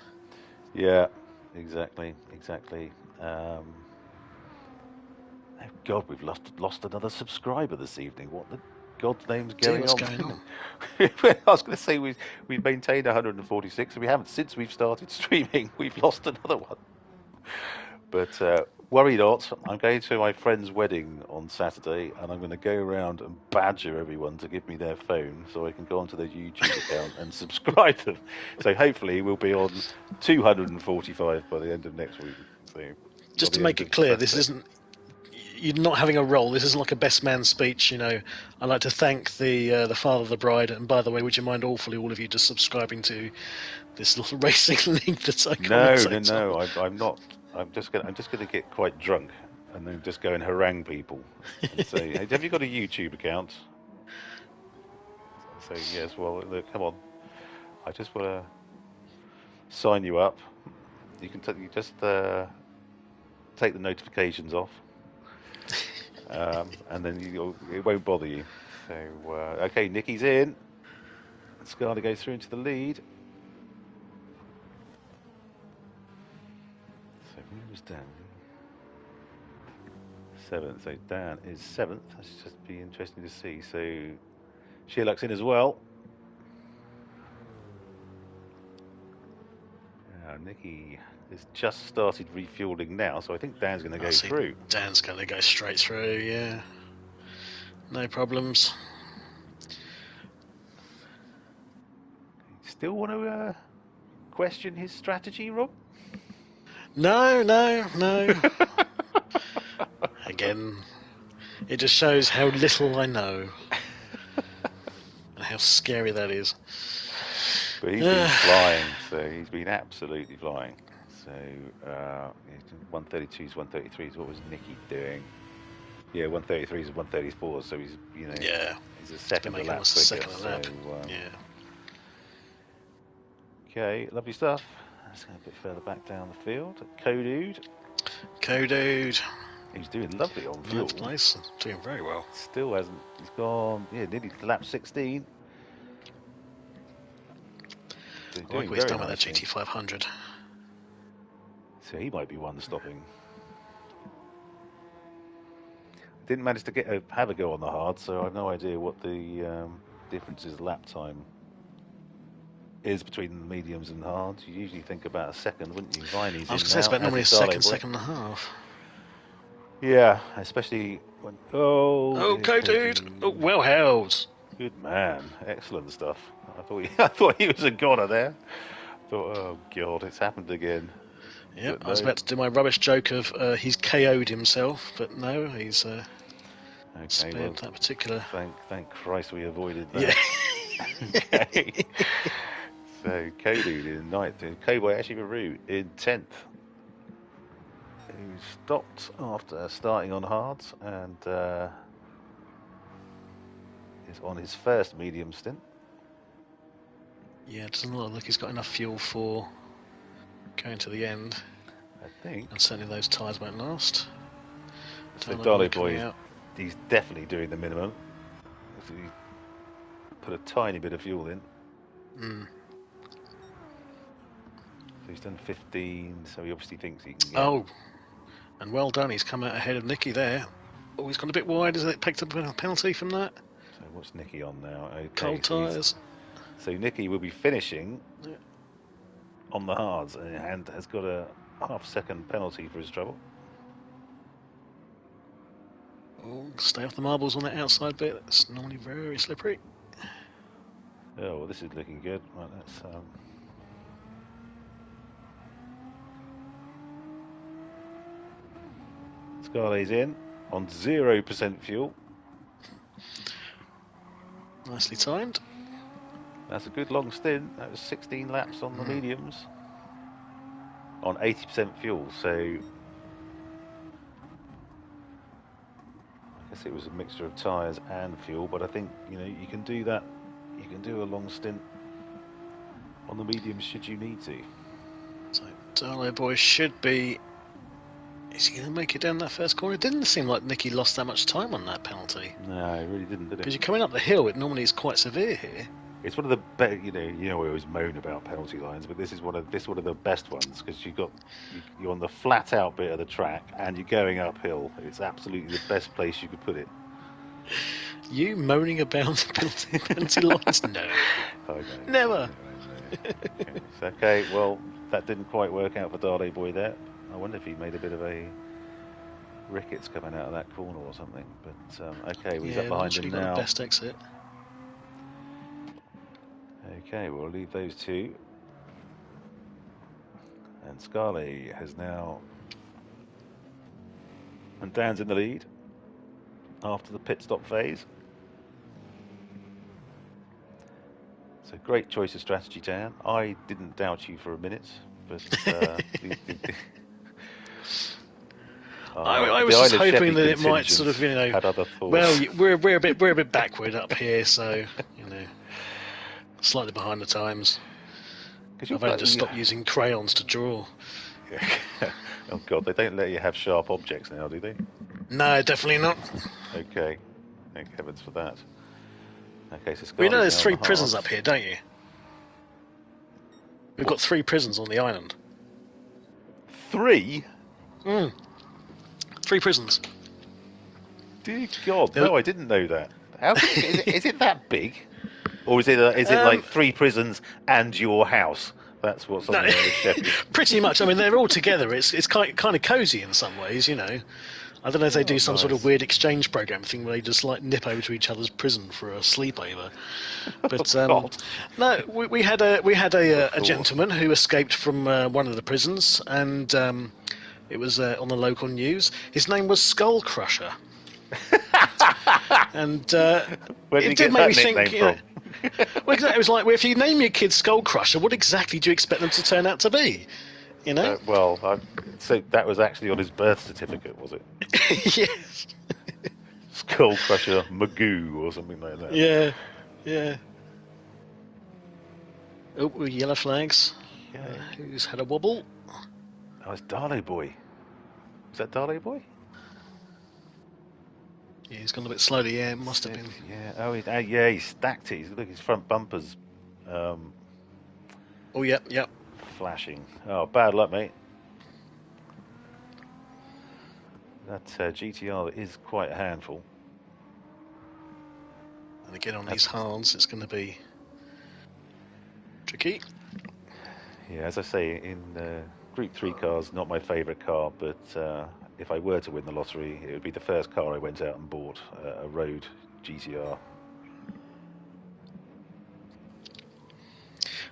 Speaker 1: Yeah, exactly. God, we've lost another subscriber this evening. What the God's name's going on? I was going to say we've maintained 146, and we haven't since we've started streaming. We've lost another one. But worry not, I'm going to my friend's wedding on Saturday, and I'm going to go around and badger everyone to give me their phone so I can go onto their YouTube account and subscribe them. So hopefully we'll be on 245 by the end of next week. So
Speaker 2: Just
Speaker 1: the
Speaker 2: to make
Speaker 1: end
Speaker 2: it
Speaker 1: of
Speaker 2: clear, this
Speaker 1: Saturday.
Speaker 2: isn't. You're not having a role. This isn't like a best man speech. You know, I'd like to thank the father of the bride. And by the way, would you mind awfully all of you just subscribing to this little racing league that I commentate
Speaker 1: No.
Speaker 2: on?
Speaker 1: I'm not. I'm just gonna get quite drunk and then just go and harangue people and say, "Hey, have you got a YouTube account?" I say, "Yes." Well, look, come on. I just want to sign you up. You just take the notifications off, and then it won't bother you. So okay, Nicky's in. Scarlett goes through into the lead. So where was Dan? Seventh. So Dan is seventh. That's just be interesting to see. So Sherlock's in as well. Nicky has just started refueling now, so I think Dan's going to go through.
Speaker 2: Dan's going to go straight through, yeah. No problems.
Speaker 1: Still want to question his strategy, Rob?
Speaker 2: No. Again, it just shows how little I know. And how scary that is.
Speaker 1: But he's been flying, so he's been absolutely flying. So 132s, 133s. What was Nicky doing? Yeah, 133s and 134s. So he's he's a second a lap quicker. Okay, lovely stuff. Let's go a bit further back down the field. Kodude. He's doing lovely on fuel.
Speaker 2: Ninth place, doing very well.
Speaker 1: Still hasn't. He's gone. Yeah, nearly to lap 16. So
Speaker 2: I like what he's done with that GT500.
Speaker 1: So he might be one stopping. Didn't manage to have a go on the hard, so I have no idea what the difference is lap time is between the mediums and hards. You usually think about a second, wouldn't you? Viney's in now.
Speaker 2: I was going to say it's about normally a second and a half.
Speaker 1: Yeah, especially when. Oh,
Speaker 2: Kodude! Oh, well held.
Speaker 1: Good man, excellent stuff. I thought he was a goner there. I thought, oh god, it's happened again.
Speaker 2: Yep, no. I was about to do my rubbish joke of he's KO'd himself, but no, he's spared that particular.
Speaker 1: Thank Christ we avoided that. Yeah. Okay. So Kodude in ninth, Cowboy Ashimaru in 10th, who stopped after starting on hards and is on his first medium stint.
Speaker 2: Yeah, it doesn't look like he's got enough fuel for going to the end.
Speaker 1: I think.
Speaker 2: And certainly those tyres won't last.
Speaker 1: So Dolly Boy, he's definitely doing the minimum. So he put a tiny bit of fuel in. So he's done 15, so he obviously thinks he can get...
Speaker 2: Oh, and well done, he's come out ahead of Nicky there. Oh, he's gone a bit wide, has it picked up a penalty from that?
Speaker 1: So what's Nicky on now? Okay,
Speaker 2: cold tyres.
Speaker 1: So Nicky will be finishing on the hards and has got a half-second penalty for his trouble.
Speaker 2: Oh, stay off the marbles on that outside bit. That's normally very slippery.
Speaker 1: Oh, well, this is looking good. Right, let's... Scarlet's in on 0% fuel.
Speaker 2: Nicely timed.
Speaker 1: That's a good long stint. That was 16 laps on the mediums on 80% fuel. So I guess it was a mixture of tyres and fuel, but I think you can do that. You can do a long stint on the mediums should you need to.
Speaker 2: So Darlow Boy should be. Is he going to make it down that first corner? It didn't seem like Nicky lost that much time on that penalty.
Speaker 1: No, it really didn't, did it?
Speaker 2: Because you're coming up the hill, it normally is quite severe here.
Speaker 1: It's one of the better, we always moan about penalty lines, but this is one of the best ones because you're on the flat out bit of the track and you're going uphill. It's absolutely the best place you could put it.
Speaker 2: You moaning about penalty lines? No. Never.
Speaker 1: Okay, well, that didn't quite work out for Darley Boy there. I wonder if he made a bit of a rickets coming out of that corner or something. But okay, he's up behind him now.
Speaker 2: Got the best exit.
Speaker 1: Okay, we'll leave those two. And Scarlett has now And Dan's in the lead after the pit stop phase. So great choice of strategy, Dan. I didn't doubt you for a minute, but
Speaker 2: I
Speaker 1: the
Speaker 2: was just
Speaker 1: Isle of
Speaker 2: hoping
Speaker 1: Sheppey
Speaker 2: that it might
Speaker 1: contingent
Speaker 2: sort of,
Speaker 1: had other
Speaker 2: well,
Speaker 1: thoughts.
Speaker 2: we're a bit backward up here, so slightly behind the times. I've only just stopped using crayons to draw.
Speaker 1: Oh God, they don't let you have sharp objects now, do they?
Speaker 2: No, definitely not.
Speaker 1: Okay, thank heavens for that. Okay, so
Speaker 2: Well, you know
Speaker 1: Scarlet's
Speaker 2: there's
Speaker 1: now on
Speaker 2: 3
Speaker 1: the
Speaker 2: prisons
Speaker 1: halves.
Speaker 2: up here, don't you? We've got 3 prisons on the island.
Speaker 1: 3?
Speaker 2: 3 prisons.
Speaker 1: Dear God, no, I didn't know that. How can is it that big? Or is it like 3 prisons and your house? That's what's on
Speaker 2: No,
Speaker 1: the Isle of Sheppey.
Speaker 2: pretty much. I mean, they're all together. It's kind of cozy in some ways, I don't know if they do some sort of
Speaker 1: Nice.
Speaker 2: weird exchange program thing where they just like nip over to each other's prison for a sleepover. But
Speaker 1: Oh, God.
Speaker 2: no, we had a
Speaker 1: thought.
Speaker 2: gentleman who escaped from one of the prisons, and it was on the local news. His name was Skull Crusher, and
Speaker 1: Where did he
Speaker 2: it did
Speaker 1: get
Speaker 2: make
Speaker 1: that
Speaker 2: me think.
Speaker 1: nickname from?
Speaker 2: Well, exactly. It was like, well, if you name your kid Skull Crusher, what exactly do you expect them to turn out to be?
Speaker 1: So that was actually on his birth certificate, was it?
Speaker 2: Yes.
Speaker 1: Skull Crusher Magoo or something like that.
Speaker 2: Yeah. Oh, yellow flags.
Speaker 1: Yeah.
Speaker 2: Who's had a wobble?
Speaker 1: Oh, it's Darlo Boy. Was that Darlo Boy?
Speaker 2: Yeah, he's gone a bit slowly. Yeah, it must have been.
Speaker 1: Yeah. Oh, he stacked it. Look, his front bumpers.
Speaker 2: Oh, yep.
Speaker 1: Flashing. Oh, bad luck, mate. That GTR is quite a handful.
Speaker 2: And again on these hards, it's going to be tricky.
Speaker 1: Yeah, as I say, in Group 3 cars, not my favourite car, but if I were to win the lottery, it would be the first car I went out and bought, a road GTR.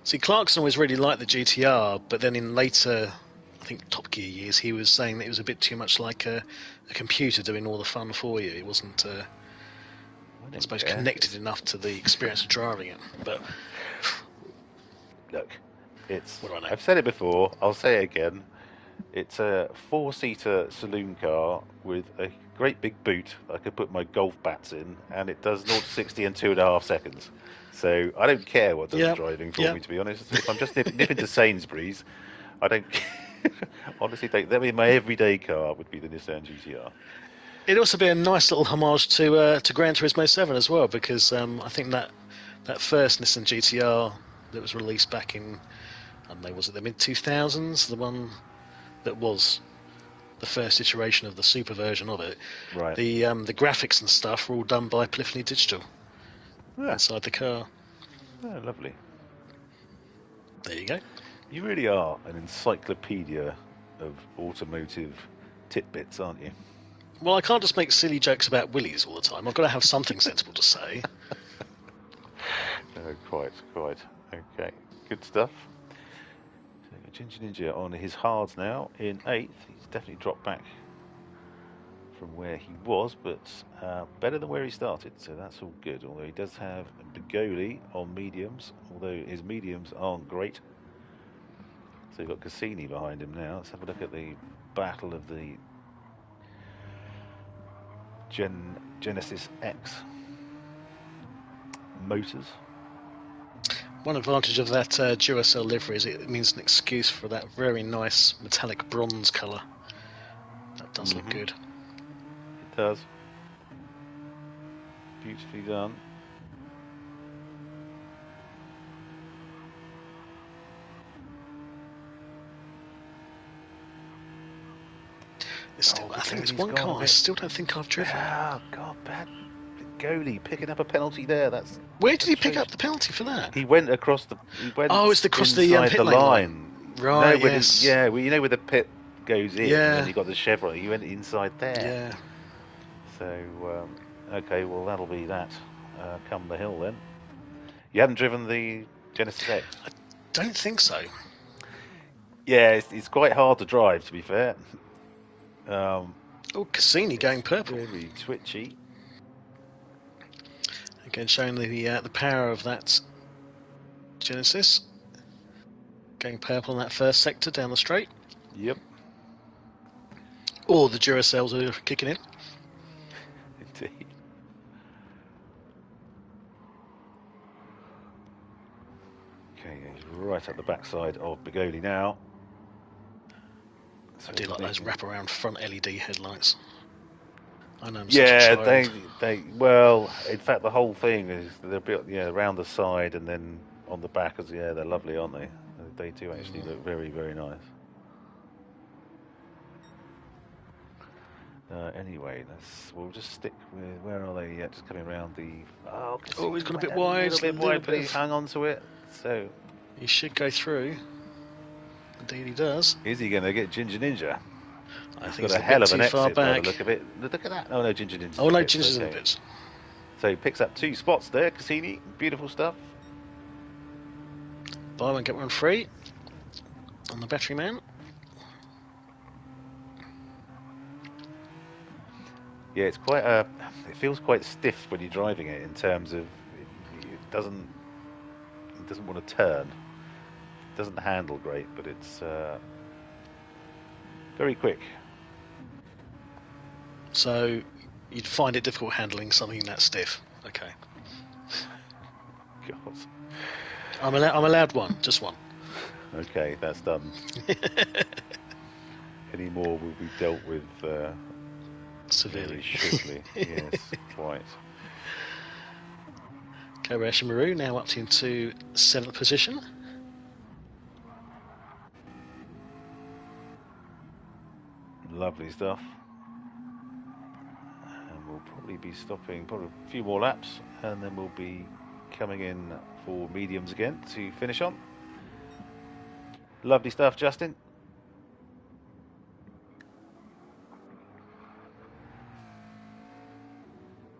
Speaker 2: See, Clarkson always really liked the GTR, but then in later, I think, Top Gear years, he was saying that it was a bit too much like a computer doing all the fun for you. It wasn't, I suppose, connected enough to the experience of driving it. But
Speaker 1: look, it's.
Speaker 2: What do I know?
Speaker 1: I've said it before. I'll say it again. It's a 4-seater saloon car with a great big boot I could put my golf bats in, and it does 0 to 60 in 2.5 seconds. So I don't care what does the driving for me, to be honest. If I'm just nipping to Sainsbury's, I don't. Honestly, that would be my everyday car. Would be the Nissan GTR.
Speaker 2: It'd also be a nice little homage to Gran Turismo 7 as well, because I think that first Nissan GTR that was released back in, I don't know, was it the mid 2000s? The one that was the first iteration of the super version of it.
Speaker 1: Right.
Speaker 2: The graphics and stuff were all done by Polyphony Digital inside the car.
Speaker 1: Oh, lovely.
Speaker 2: There you go.
Speaker 1: You really are an encyclopedia of automotive tidbits, aren't you?
Speaker 2: Well, I can't just make silly jokes about willies all the time. I've got to have something sensible to say.
Speaker 1: Oh, quite. Okay, good stuff. So Ginger Ninja on his hards now in 8th. He's definitely dropped back from where he was, but better than where he started, so that's all good. Although he does have Bigoli on mediums, although his mediums aren't great. So you've got Cassini behind him now. Let's have a look at the battle of the Genesis X motors.
Speaker 2: One advantage of that Duracell livery is it means an excuse for that very nice metallic bronze colour. That does look good.
Speaker 1: It does. Beautifully done.
Speaker 2: I think there's one car I still don't think I've driven.
Speaker 1: Oh, God, bad. Goalie picking up a penalty there.
Speaker 2: Where did he pick up the penalty for that?
Speaker 1: He went across the.
Speaker 2: It's across the
Speaker 1: inside
Speaker 2: pit
Speaker 1: the
Speaker 2: line. Right.
Speaker 1: No,
Speaker 2: yes.
Speaker 1: well, you know where the pit goes in,
Speaker 2: Yeah.
Speaker 1: and then you got the chevron. He went inside there.
Speaker 2: Yeah.
Speaker 1: So, okay, well that'll be that. Come the hill then. You haven't driven the Genesis X?
Speaker 2: I don't think so.
Speaker 1: Yeah, it's quite hard to drive, to be fair.
Speaker 2: Oh, Cassini going purple.
Speaker 1: Very twitchy.
Speaker 2: Again, showing the power of that Genesis. Going purple in that first sector down the straight.
Speaker 1: Yep.
Speaker 2: Or the Duracells are kicking in.
Speaker 1: Indeed. Okay, he's right at the backside of Bigoli now.
Speaker 2: I do like those wraparound front LED headlights. I know I'm
Speaker 1: yeah,
Speaker 2: such a child.
Speaker 1: well, in fact, the whole thing is they're built around the side and then on the back. They're lovely, aren't they? They do actually look very, very nice. Anyway, we'll just stick with where are they? Yeah, just coming around the.
Speaker 2: Oh, he's gone a bit wide.
Speaker 1: A little bit wide, but he's hung on to it. So
Speaker 2: he should go through. Indeed, he does.
Speaker 1: Is he going to get Ginger Ninja?
Speaker 2: I think
Speaker 1: got a hell of an exit by the look of it. Look at that. Oh no, Ginger Ninja.
Speaker 2: Oh no, Ginger's in the bits.
Speaker 1: So he picks up 2 spots there, Cassini. Beautiful stuff.
Speaker 2: Buy one, get one free on the battery man.
Speaker 1: Yeah, it's quite it feels quite stiff when you're driving it in terms of it doesn't want to turn. It doesn't handle great, but it's very quick.
Speaker 2: So you'd find it difficult handling something that stiff. Okay.
Speaker 1: God.
Speaker 2: I'm allowed one, just one.
Speaker 1: Okay, that's done. Any more will be dealt with
Speaker 2: severely.
Speaker 1: Strictly. Yes, quite.
Speaker 2: Kobayashi Maru now up into 7th position.
Speaker 1: Lovely stuff. And we'll probably be stopping probably a few more laps, and then we'll be coming in for mediums again to finish on. Lovely stuff, Justin.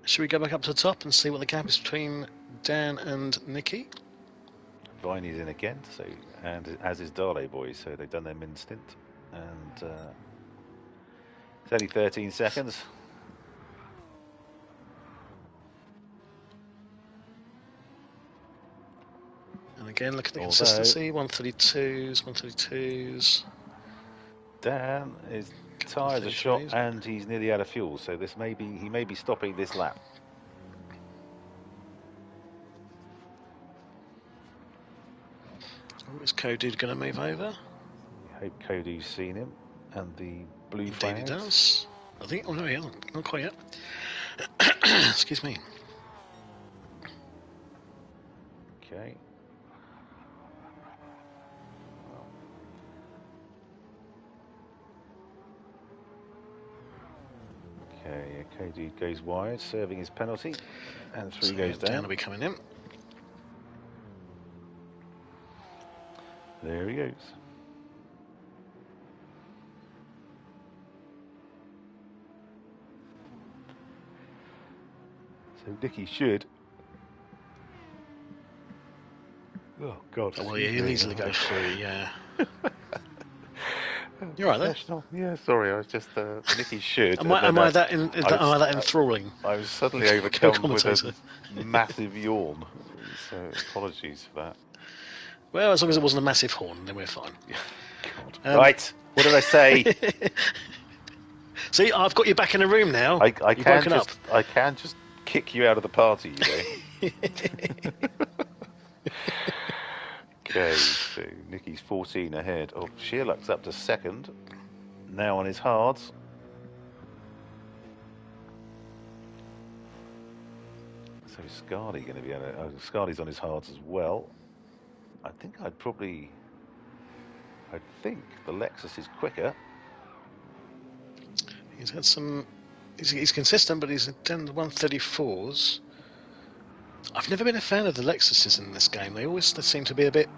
Speaker 2: Should we go back up to the top and see what the gap is between Dan and Nicky?
Speaker 1: Viney's in again, so and as is Darley Boys, so they've done their min stint, and it's only 13 seconds.
Speaker 2: And again, look at the consistency. 132s, 132s.
Speaker 1: Dan is tyres are shot and he's nearly out of fuel, so he may be stopping this lap.
Speaker 2: Oh, is Codude going to move over?
Speaker 1: I hope Codude's seen him and the blue flags.
Speaker 2: Indeed he does. I think. Oh no, he hasn't. Not quite yet. Excuse me.
Speaker 1: Okay. Okay, Codude goes wide, serving his penalty, and 3 goes down.
Speaker 2: Dan will be coming in.
Speaker 1: There he goes. So Nicky should. Oh God!
Speaker 2: Oh, well, yeah, he'll easily go through. Yeah. You're right there.
Speaker 1: Yeah, sorry, I was just Nicky should.
Speaker 2: Am I that enthralling?
Speaker 1: I was suddenly overcome with a massive yawn. So apologies for that.
Speaker 2: Well, as long as it wasn't a massive horn, then we're fine.
Speaker 1: Right. What did I say?
Speaker 2: See, I've got you back in the room now.
Speaker 1: I can just kick you out of the party, you know. Okay, so Nicky's 14 ahead of Shearluck's up to 2nd. Now on his hards. So Scardy going to be Scardy's on his hards as well. I think the Lexus is quicker.
Speaker 2: He's had some. He's consistent, but he's done the 134s. I've never been a fan of the Lexuses in this game. They seem to be a bit,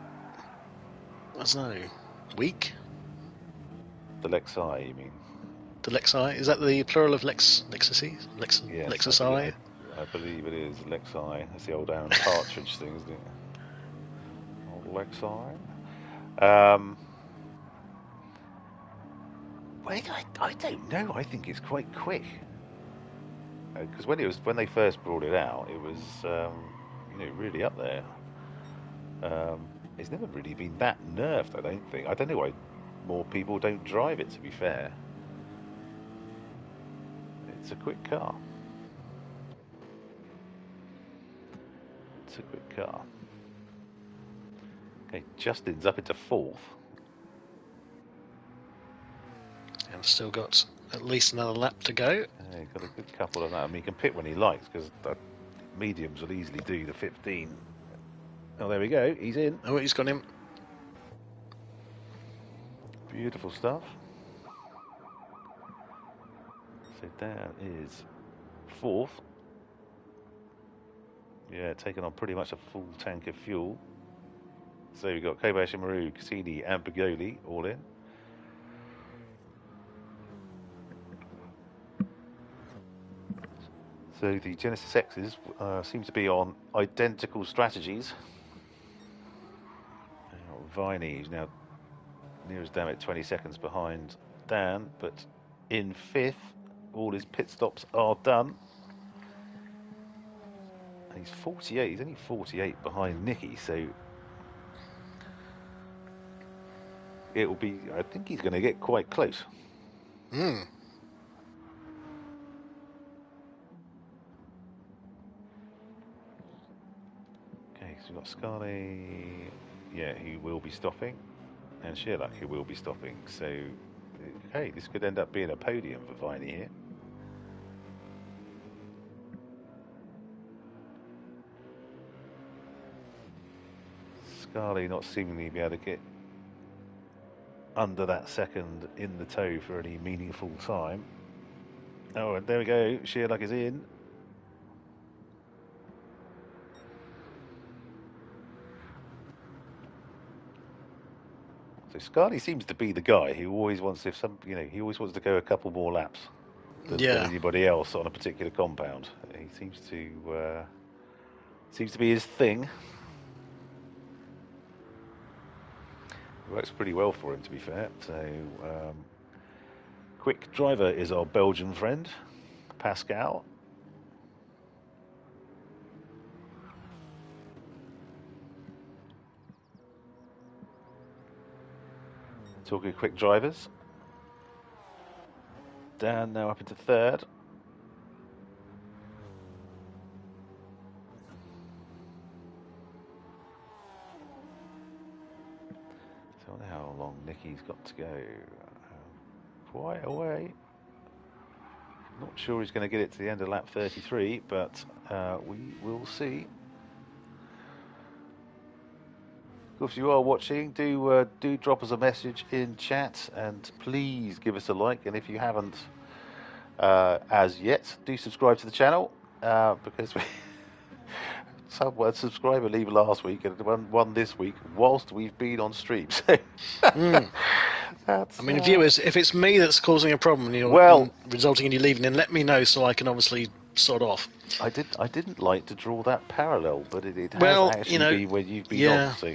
Speaker 2: I don't know, weak.
Speaker 1: The Lexi, you mean?
Speaker 2: The Lexi, is that the plural of Lexuses?
Speaker 1: Yes,
Speaker 2: Lexusi?
Speaker 1: I believe it is Lexi. That's the old Aaron Partridge thing, isn't it? Old Lexi. Well, I don't know. I think it's quite quick. Because when they first brought it out, it was really up there. It's never really been that nerfed. I don't think. I don't know why more people don't drive it. To be fair, it's a quick car. It's a quick car. Okay, Justin's up into fourth.
Speaker 2: And still got at least another lap to go.
Speaker 1: Yeah, got a good couple of that. I mean, he can pit when he likes because the mediums will easily do the 15. Oh, there we go. He's in.
Speaker 2: Oh, he's got him.
Speaker 1: Beautiful stuff. So Dan is fourth. Yeah, taking on pretty much a full tank of fuel. So we've got Kobayashi Maru, Cassini, and Bigoli all in. So the Genesis X's seem to be on identical strategies. Viney is now near as damn it 20 seconds behind Dan, but in fifth. All his pit stops are done. And he's 48. He's only 48 behind Nicky, so it'll be. I think he's going to get quite close.
Speaker 2: Hmm.
Speaker 1: Okay, so we've got Scarlett. Yeah, he will be stopping, and Sherlock, who will be stopping. So, hey, this could end up being a podium for Viney here. Scarlett not seemingly be able to get under that second in the toe for any meaningful time. Oh, and there we go. Sherlock is in. So Scarlett seems to be the guy who always wants, he always wants to go a couple more laps than anybody else on a particular compound. He seems to be his thing. It works pretty well for him, to be fair. So, quick driver is our Belgian friend, Pascal. Talking quick drivers. Dan now up into third. So I wonder how long Nicky's got to go. Quite a way. Not sure he's going to get it to the end of lap 33, but we will see. Of course, if you are watching, do drop us a message in chat, and please give us a like. And if you haven't as yet, do subscribe to the channel because we someone subscriber leave last week and one this week whilst we've been on stream. So
Speaker 2: I mean, viewers, if it's me that's causing a problem, and resulting in you leaving, then let me know so I can obviously sort off.
Speaker 1: I didn't like to draw that parallel, but it has actually been when you've been on. So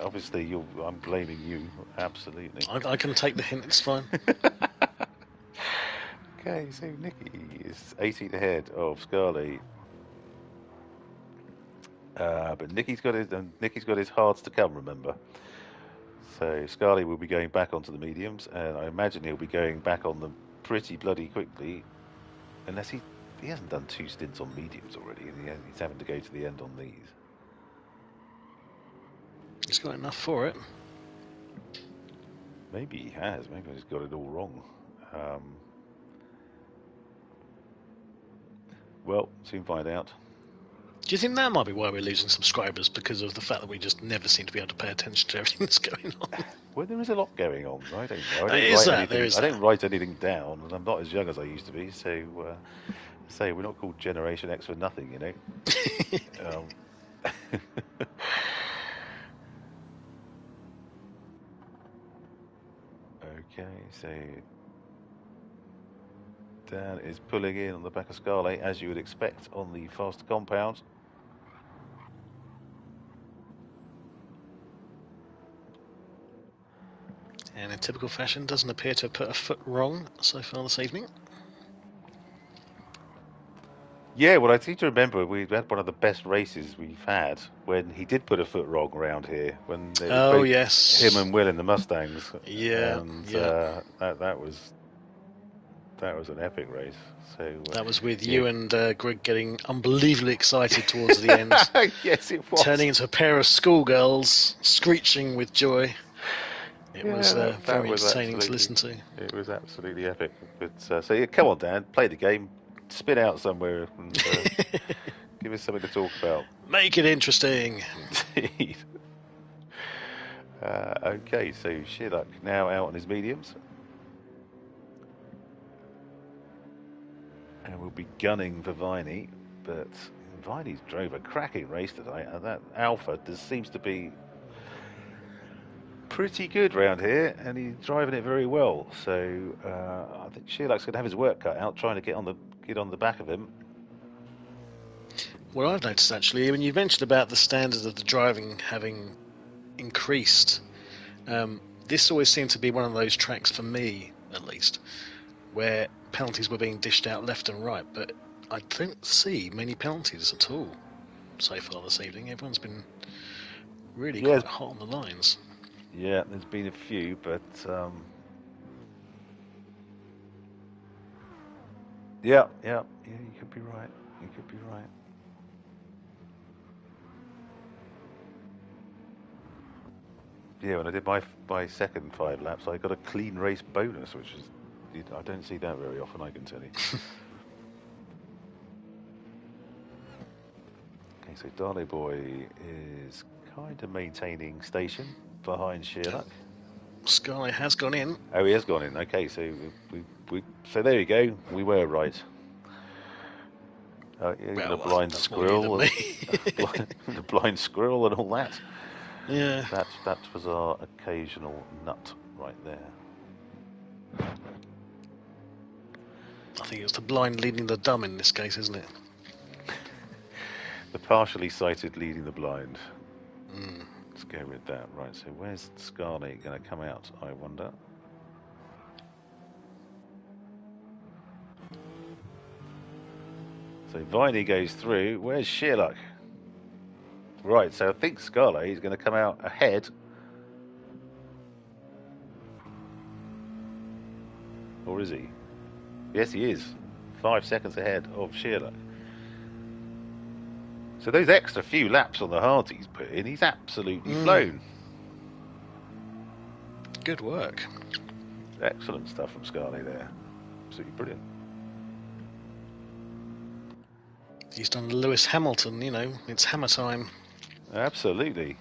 Speaker 1: obviously I'm blaming you absolutely.
Speaker 2: I can take the hint. It's fine.
Speaker 1: Okay, so Nicky is 18 ahead of Scarlett. But Nicky's got his hards to come, remember. So Scarlett will be going back onto the mediums, and I imagine he'll be going back on them pretty bloody quickly, unless he hasn't done 2 stints on mediums already, and he's having to go to the end on these.
Speaker 2: He's got enough for it.
Speaker 1: Maybe he has. Maybe he's got it all wrong. Well, soon find out.
Speaker 2: Do you think that might be why we're losing subscribers, because of the fact that we just never seem to be able to pay attention to everything that's going on?
Speaker 1: Well, there is a lot going on. I don't know. I don't write anything down, and I'm not as young as I used to be. So, we're not called Generation X for nothing, you know. Okay, so Dan is pulling in on the back of Scarlett, as you would expect on the faster compound.
Speaker 2: And in typical fashion, doesn't appear to have put a foot wrong so far this evening.
Speaker 1: Yeah, well, I seem to remember we had one of the best races we've had when he did put a foot wrong around here, when it was
Speaker 2: Oh,
Speaker 1: both
Speaker 2: yes.
Speaker 1: him and Will in the Mustangs.
Speaker 2: Yeah,
Speaker 1: And
Speaker 2: yeah.
Speaker 1: that was an epic race. So
Speaker 2: That was with
Speaker 1: yeah.
Speaker 2: you and Greg getting unbelievably excited towards the end.
Speaker 1: Yes, it was.
Speaker 2: Turning into a pair of schoolgirls, screeching with joy. It was
Speaker 1: that
Speaker 2: very
Speaker 1: was
Speaker 2: entertaining to
Speaker 1: absolutely.
Speaker 2: listen to.
Speaker 1: It was absolutely epic. But so yeah, come on, Dan, play the game, spin out somewhere, and give us something to talk about.
Speaker 2: Make it interesting.
Speaker 1: Indeed. Okay, so Shearluck now out on his mediums. And we'll be gunning for Viney, but Viney's drove a cracking race today, and that Alpha seems to be pretty good round here, and he's driving it very well. So I think Shearluck's going to have his work cut out trying to get on the back of him.
Speaker 2: What I've noticed actually, when you mentioned about the standards of the driving having increased, this always seemed to be one of those tracks, for me at least, where penalties were being dished out left and right, but I don't see many penalties at all so far this evening. Everyone's been really quite hot on the lines.
Speaker 1: Yeah, there's been a few, but yeah, you could be right. You could be right. Yeah, when I did my second 5 laps, I got a clean race bonus, which is I don't see that very often, I can tell you. Okay, so Darley Boy is kind of maintaining station behind Shearluck.
Speaker 2: Sky has gone in.
Speaker 1: Oh, he has gone in. Okay, so so there you go. We were right. Even the blind squirrel, the blind squirrel, and all that.
Speaker 2: Yeah.
Speaker 1: That was our occasional nut right there.
Speaker 2: I think it's the blind leading the dumb in this case, isn't it?
Speaker 1: The partially sighted leading the blind.
Speaker 2: Mm.
Speaker 1: Let's go with that. Right, so where's Scarlet going to come out, I wonder? So Viney goes through. Where's Shearluck? Right, so I think Scarlet is going to come out ahead. Or is he? Yes, he is. 5 seconds ahead of Shearluck. So those extra few laps on the hard he's put in, he's absolutely flown.
Speaker 2: Good work.
Speaker 1: Excellent stuff from Scarlett there. Absolutely brilliant.
Speaker 2: He's done Lewis Hamilton, it's hammer time.
Speaker 1: Absolutely.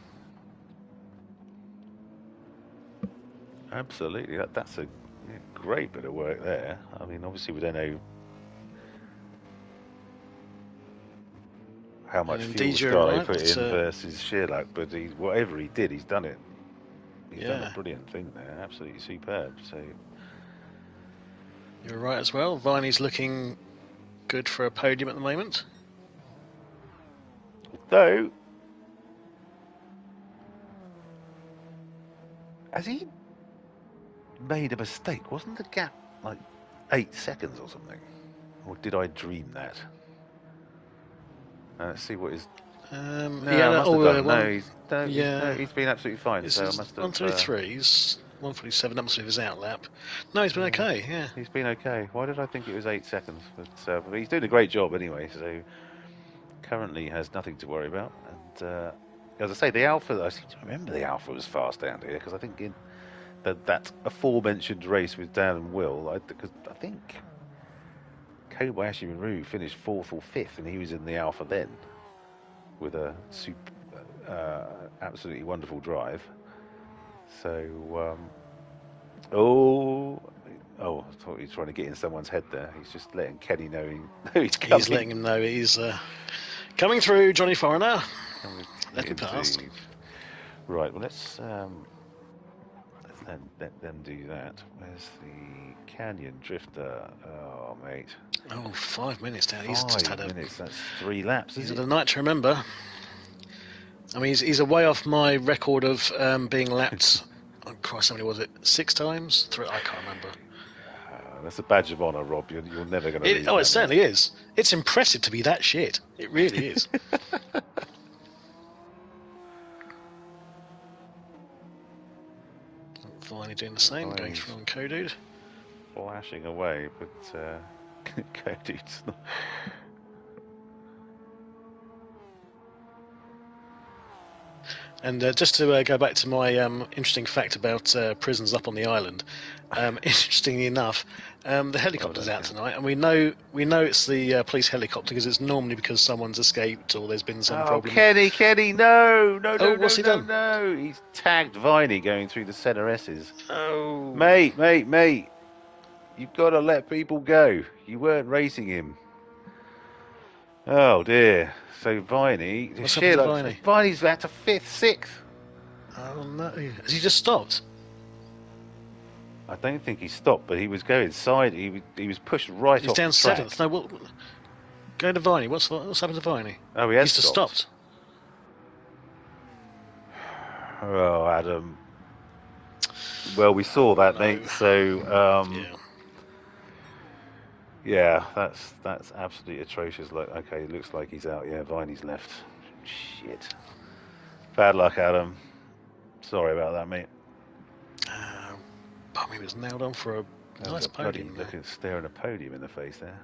Speaker 1: Absolutely. That's a great bit of work there. I mean, obviously we don't know how much fuel Scarlett put in versus Shearluck, but whatever he did, he's done it. He's done a brilliant thing there. Absolutely superb. So
Speaker 2: you're right as well. Viney's looking good for a podium at the moment.
Speaker 1: Though, has he made a mistake? Wasn't the gap like 8 seconds or something? Or did I dream that? Let's see what his. He's been absolutely fine. So I must have.
Speaker 2: 133s, 147. That must be his outlap. No, he's been okay. Yeah,
Speaker 1: he's been okay. Why did I think it was 8 seconds? But he's doing a great job anyway. So currently has nothing to worry about. And as I say, the Alpha. I seem to remember the Alpha was fast down here because I think in that aforementioned race with Dan and Will, because I think Kobayashi Maru finished 4th or 5th, and he was in the Alpha then with a absolutely wonderful drive. So, I thought he was trying to get in someone's head there. He's just letting Kenny know he's coming.
Speaker 2: He's letting him know he's coming through, Johnny Foreigner. Let him pass.
Speaker 1: Right, well, let's let them do that. Where's the Canyon Drifter? Oh, mate.
Speaker 2: 5 minutes down. He's
Speaker 1: just had 5 minutes. That's 3 laps.
Speaker 2: He's had a night to remember. I mean, he's away off my record of being lapped Christ, how many was it? 6 times? 3? I can't remember.
Speaker 1: That's a badge of honour, Rob. You're never going to lose.
Speaker 2: Oh,
Speaker 1: that,
Speaker 2: it certainly is. It's impressive to be that shit. It really is. Finally doing the same, going through on Codude.
Speaker 1: Flashing away, but Codude's not.
Speaker 2: And just to go back to my interesting fact about prisons up on the island, interestingly enough, the helicopter's out tonight, and we know it's the police helicopter because it's normally because someone's escaped or there's been some problem.
Speaker 1: Kenny, no,
Speaker 2: what's he done?
Speaker 1: No, he's tagged Viney going through the center S's.
Speaker 2: Oh,
Speaker 1: mate, you've got to let people go. You weren't racing him. Oh dear. So Viney,
Speaker 2: what's happened to Viney?
Speaker 1: Viney's back to 5th, 6th.
Speaker 2: Oh no, has he just stopped?
Speaker 1: I don't think he stopped, but he was going side. He was pushed right
Speaker 2: He's
Speaker 1: off
Speaker 2: down
Speaker 1: the track.
Speaker 2: 7th. No, go to Viney. What's happened to Viney?
Speaker 1: Oh, he has
Speaker 2: stopped.
Speaker 1: Oh, Adam. Well, we saw that, mate. So, yeah, that's absolutely atrocious. Look, okay, it looks like he's out. Yeah, Viney's left. Shit. Bad luck, Adam. Sorry about that, mate.
Speaker 2: He was nailed on for a nice podium.
Speaker 1: Staring a podium in the face there.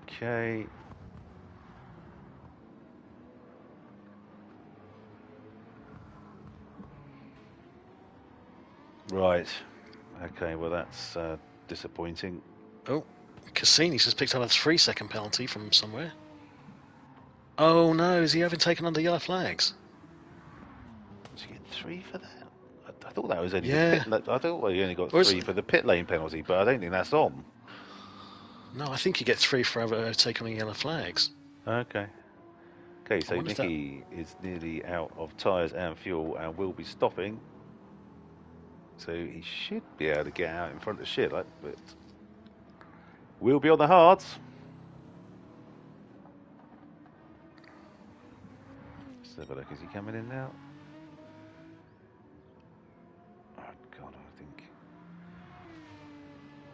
Speaker 1: Okay. Right. Okay, well that's disappointing.
Speaker 2: Oh, Cassini's just picked up a 3-second penalty from somewhere. Oh no, is he having taken under yellow flags?
Speaker 1: Did he get 3 for that? I thought that was only
Speaker 2: the
Speaker 1: pit. I thought he only got 3 for the pit lane penalty, but I don't think that's on.
Speaker 2: No, I think you get 3 for taking on yellow flags.
Speaker 1: Okay. Okay, so Nicky is nearly out of tyres and fuel and will be stopping. So he should be able to get out in front of Sheila, but we'll be on the hards. Let's have a look. Is he coming in now? Oh, God, I think.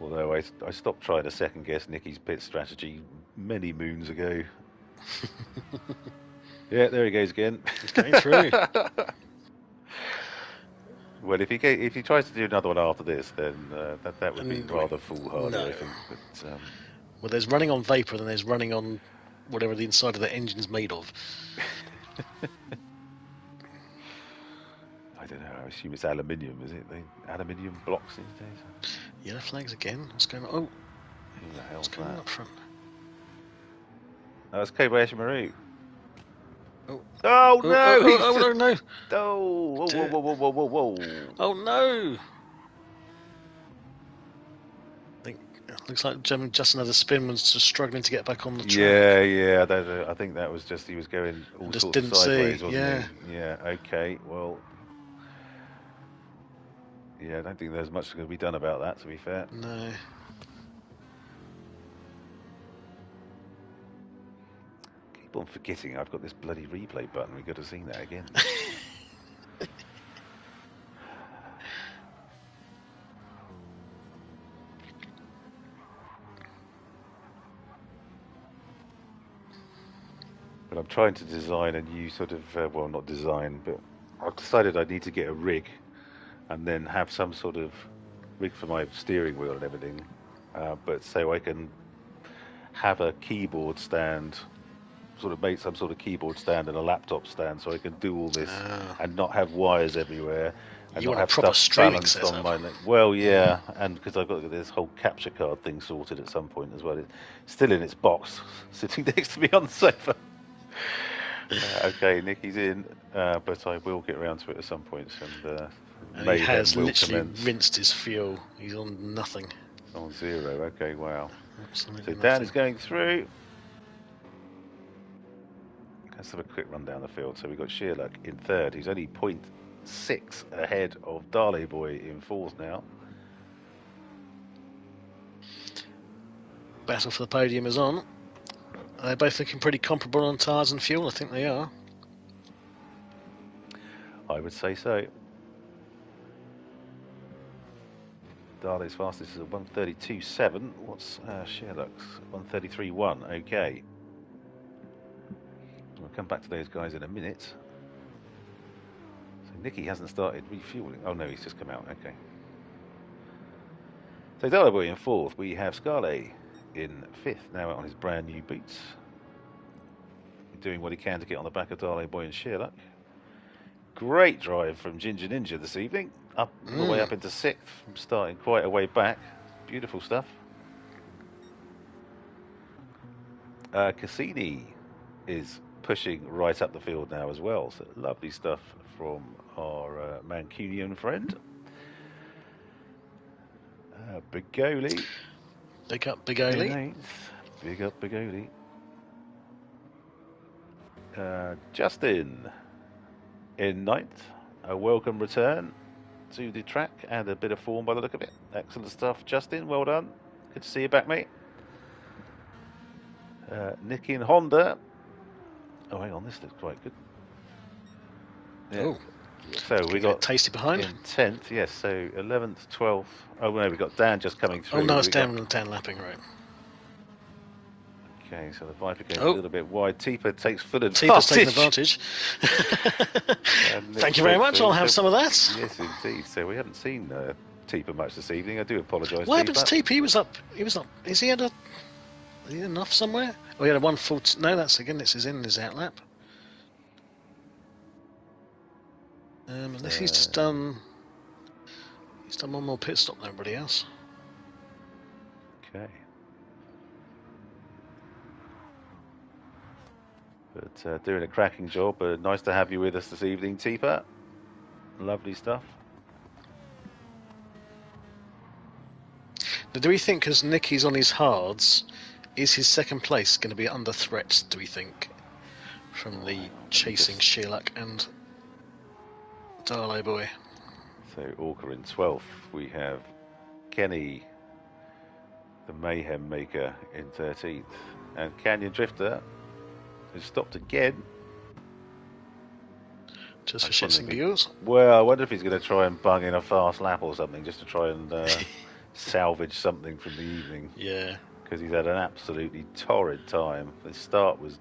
Speaker 1: Although I stopped trying to second guess Nicky's pit strategy many moons ago. Yeah, there he goes again.
Speaker 2: He's going through.
Speaker 1: Well, if he tries to do another one after this, then that would be rather foolhardy, I think. But,
Speaker 2: well, there's running on vapour, then there's running on whatever the inside of the engine's made of.
Speaker 1: I don't know. I assume it's aluminium, is it? The aluminium blocks these days.
Speaker 2: Yellow flags again. What's going on? Oh,
Speaker 1: who the hell's
Speaker 2: what's going on up front?
Speaker 1: Oh, it's Kobayashi Maru.
Speaker 2: Oh.
Speaker 1: Oh no!
Speaker 2: Oh no!
Speaker 1: Oh! Whoa!
Speaker 2: Oh no! I think it looks like just another spin was just struggling to get back on the track.
Speaker 1: Yeah. I think that was just he was going all
Speaker 2: just
Speaker 1: sorts of
Speaker 2: didn't
Speaker 1: sideways,
Speaker 2: see.
Speaker 1: wasn't he? Yeah. Okay. Well. Yeah, I don't think there's much going to be done about that. To be fair.
Speaker 2: No.
Speaker 1: Keep on forgetting I've got this bloody replay button. We've got to see that again. But I'm trying to design a new sort of, well, not design, but I've decided I need to get a rig and then have some sort of rig for my steering wheel and everything. But so I can have a keyboard stand, sort of make some sort of keyboard stand and a laptop stand so I can do all this and not have wires everywhere. And
Speaker 2: you
Speaker 1: not
Speaker 2: want
Speaker 1: have
Speaker 2: a proper
Speaker 1: stuff
Speaker 2: streaming
Speaker 1: balanced
Speaker 2: setup.
Speaker 1: on my neck. Well, yeah, and because I've got to get this whole capture card thing sorted at some point as well. It's still in its box, sitting next to me on the sofa. Okay, Nicky's in, but I will get around to it at some point. And
Speaker 2: he has literally rinsed his fuel. He's on nothing.
Speaker 1: On 0. Okay, wow.
Speaker 2: Absolutely
Speaker 1: so Dan is going through. Let's have a quick run down the field. So we've got Shearluck in 3rd. He's only 0.6 ahead of Darley Boy in 4th now.
Speaker 2: Battle for the podium is on. They're both looking pretty comparable on tyres and fuel. I think they are.
Speaker 1: I would say so. Darley's fastest is a 132.7. What's Sherlock's? 133.1. Okay. We'll come back to those guys in a minute. So Nicky hasn't started refueling. Oh no, he's just come out. Okay. So Darley Boy in fourth. We have Scarlet in fifth, now out on his brand new boots. Doing what he can to get on the back of Darley Boy and Sherlock. Great drive from Ginger Ninja this evening. Up all the way up into sixth, from starting quite a way back. Beautiful stuff. Cassini is pushing right up the field now as well. So lovely stuff from our Mancunian friend. Bigoli.
Speaker 2: Big up, Bigoli.
Speaker 1: Big up, Bigoli. Justin in ninth. A welcome return to the track and a bit of form by the look of it. Excellent stuff, Justin. Well done. Good to see you back, mate. Nicky and Honda. Oh, hang on. This looks quite good. Yeah.
Speaker 2: Oh.
Speaker 1: So we got
Speaker 2: tasty behind
Speaker 1: in 10th, yes. So 11th, 12th. Oh no, we got Dan just coming through.
Speaker 2: Oh no, it's Dan lapping, right?
Speaker 1: Okay, so the Viper goes a little bit wide. Teeper takes full advantage.
Speaker 2: Teeper's taking advantage. Thank you very much. I'll have some of that.
Speaker 1: Yes, indeed. So we haven't seen Teeper much this evening. I do apologise.
Speaker 2: What happened to Teeper? He was up. Is he enough somewhere? Oh, he had a 140. No, that's again. It's his in and his out lap. Unless he's just done. He's done one more pit stop than everybody else.
Speaker 1: Okay. But doing a cracking job. Nice to have you with us this evening, Teeper. Lovely stuff.
Speaker 2: Now, do we think, because Nicky's on his hards, is his second place going to be under threat, do we think, from the chasing Sherlock and Darley Boy?
Speaker 1: So Orca in 12th. We have Kenny, the Mayhem Maker, in 13th. And Canyon Drifter has stopped again.
Speaker 2: Just for shits and giggles?
Speaker 1: Well, I wonder if he's going to try and bung in a fast lap or something, just to try and salvage something from the evening.
Speaker 2: Yeah.
Speaker 1: Because he's had an absolutely torrid time. The start was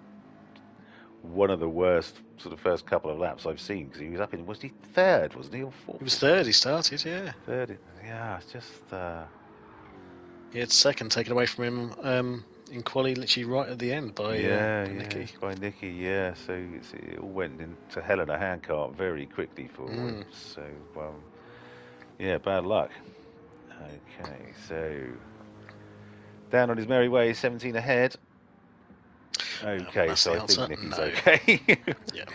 Speaker 1: one of the worst sort of first couple of laps I've seen, because he was up in, was he third, wasn't he, or fourth?
Speaker 2: He was third, he started, yeah.
Speaker 1: Third, yeah, it's just...
Speaker 2: He had second taken away from him in quali, literally right at the end by Nicky.
Speaker 1: By Nicky, yeah. So it all went into hell in a handcart very quickly for him. So, yeah, bad luck. Okay, so down on his merry way, 17 ahead. Okay, so I think Nicky's okay.
Speaker 2: Yeah.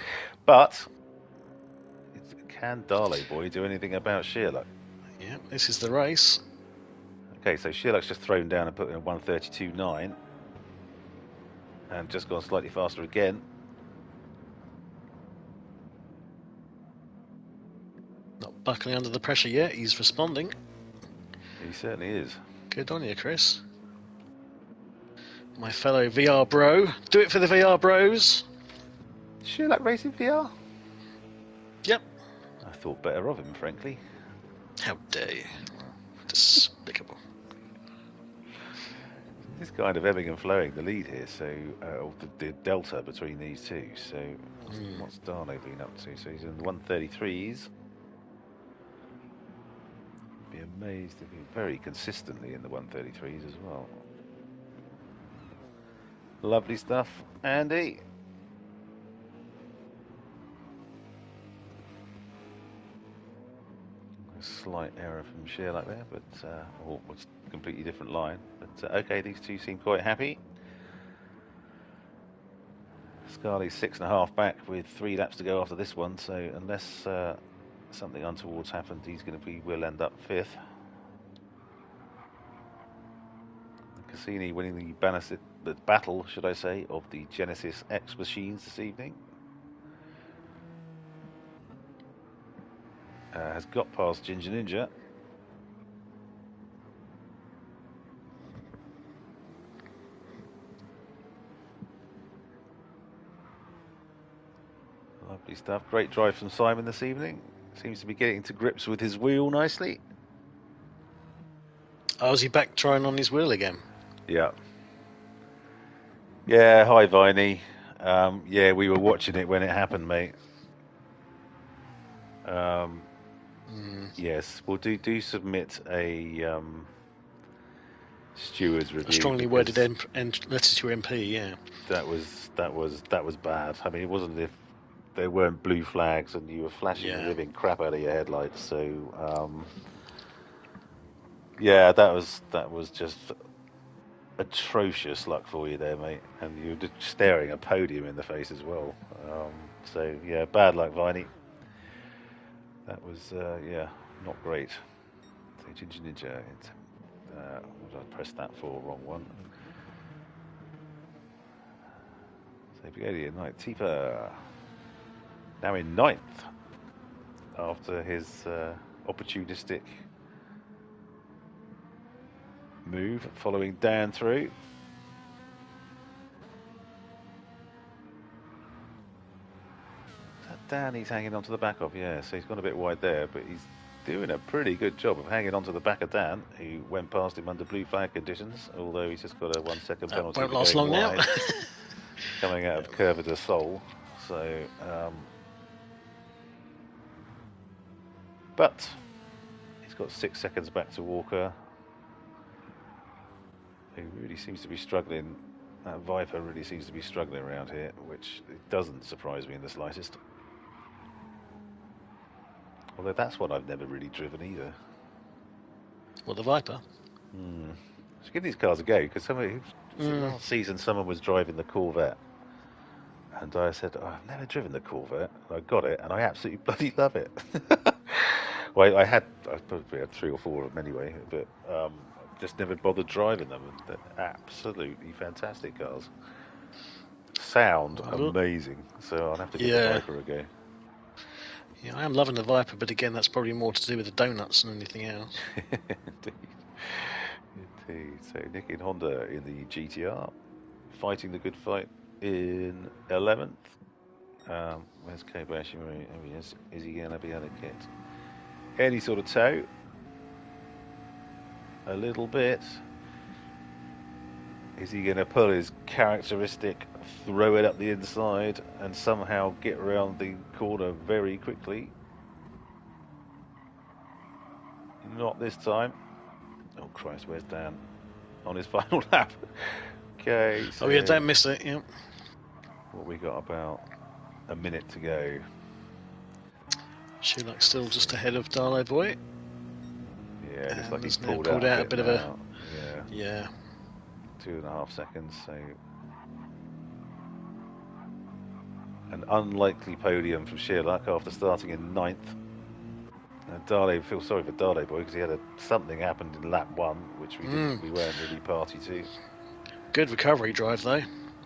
Speaker 1: But can Darley Boy do anything about Sherlock?
Speaker 2: Yeah, this is the race.
Speaker 1: Okay, so Sherlock's just thrown down and put in a 132.9 and just gone slightly faster again.
Speaker 2: Not buckling under the pressure yet, he's responding.
Speaker 1: He certainly is.
Speaker 2: Good on you, Chris. My fellow VR bro. Do it for the VR bros.
Speaker 1: Sherlock Racing VR?
Speaker 2: Yep.
Speaker 1: I thought better of him, frankly.
Speaker 2: How dare you. Despicable.
Speaker 1: It's kind of ebbing and flowing, the lead here, so the delta between these two. So what's Darley been up to? So he's in the 133s. Be amazed if he's very consistently in the 133s as well. Lovely stuff, Andy. A slight error from Sherlock there, but it's a completely different line. But okay, these two seem quite happy. Scarley's 6.5 back with 3 laps to go after this one, so unless something untoward's happened, will end up 5th. Cassini winning the battle, should I say, of the Genesis X machines this evening. Has got past Ginger Ninja. Lovely stuff. Great drive from Simon this evening. Seems to be getting to grips with his wheel nicely.
Speaker 2: Oh, is he back trying on his wheel again?
Speaker 1: Yeah. Yeah, hi Viney. Yeah, we were watching it when it happened, mate. Yes, we'll do submit a steward's review.
Speaker 2: A strongly
Speaker 1: because
Speaker 2: worded letter to your MP, yeah.
Speaker 1: that was bad. I mean, it wasn't as if there weren't blue flags and you were flashing the living crap out of your headlights. So yeah, that was just atrocious luck for you there, mate. And you were just staring a podium in the face as well. So yeah, bad luck, Viney. That was yeah, not great. So Ginger Ninja. What did I press that for? Wrong one. So Brigadier Knight Tifa now in 9th after his opportunistic move following Dan through. Is that Dan he's hanging onto the back of? Yeah, so he's gone a bit wide there, but he's doing a pretty good job of hanging onto the back of Dan, who went past him under blue flag conditions, although he's just got a 1 second penalty.
Speaker 2: Won't last long
Speaker 1: wide,
Speaker 2: now.
Speaker 1: coming out of Curva de Sol. So, but he's got 6 seconds back to Walker, who really seems to be struggling. That Viper really seems to be struggling around here, which doesn't surprise me in the slightest. Although that's one I've never really driven either.
Speaker 2: What, the Viper?
Speaker 1: Should give these cars a go, because last season someone was driving the Corvette, and I said, oh, I've never driven the Corvette. And I got it, and I absolutely bloody love it. Well, I probably had 3 or 4 of them anyway, but just never bothered driving them. And they're absolutely fantastic cars. Sound amazing, so I'll have to give the Viper a go.
Speaker 2: Yeah, I am loving the Viper, but again, that's probably more to do with the donuts than anything else.
Speaker 1: Indeed. So Nick in Honda in the GTR, fighting the good fight in 11th. Where's Kobayashi? Oh, he is. Is he going to be able to get any sort of tow? A little bit. Is he going to pull his characteristic, throw it up the inside, and somehow get around the corner very quickly? Not this time. Oh Christ, where's Dan? On his final lap. Okay. So
Speaker 2: oh yeah, don't miss it. Yeah.
Speaker 1: What we got? About a minute to go.
Speaker 2: Sherlock's still just ahead of Darlow Boy.
Speaker 1: Yeah, looks like he's pulled
Speaker 2: out a bit of a.
Speaker 1: Yeah. 2.5 seconds. So an unlikely podium from Sherlock after starting in 9th. And feel sorry for Darlow Boy because he had something happened in lap 1, which we weren't really party to.
Speaker 2: Good recovery drive though.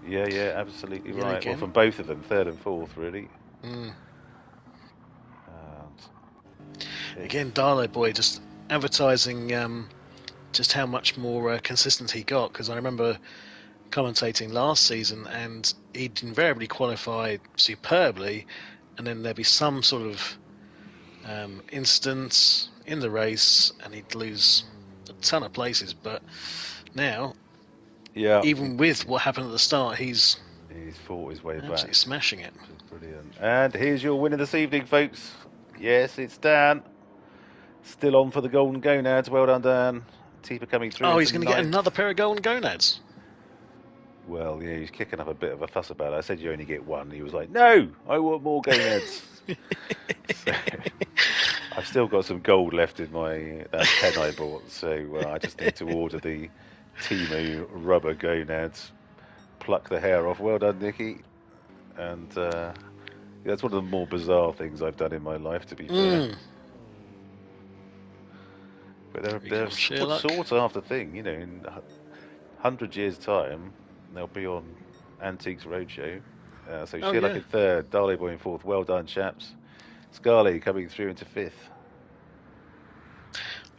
Speaker 1: Yeah, absolutely right. Again. Well, from both of them, 3rd and 4th, really.
Speaker 2: Again, Darlow Boy just advertising just how much more consistent he got, because I remember commentating last season and he'd invariably qualified superbly, and then there'd be some sort of instance in the race and he'd lose a ton of places. But now, even with what happened at the start, he's
Speaker 1: fought his way
Speaker 2: absolutely
Speaker 1: back,
Speaker 2: smashing it.
Speaker 1: Brilliant. And here's your winner this evening, folks. Yes, it's Dan, still on for the golden gonads. Well done, Dan. Tifa coming through.
Speaker 2: Oh, he's going to get another pair of golden gonads.
Speaker 1: Well, yeah, he's kicking up a bit of a fuss about it. I said you only get one. He was like, no, I want more gonads. So, I've still got some gold left in that pen I bought, so I just need to order the Timu rubber gonads, pluck the hair off. Well done, Nicky. And that's one of the more bizarre things I've done in my life, to be fair. But they're a sought after thing, in 100 years' time, they'll be on Antiques Roadshow. So Sherlock in 3rd, Darlow Boy in 4th. Well done, chaps. Scarlett coming through into 5th.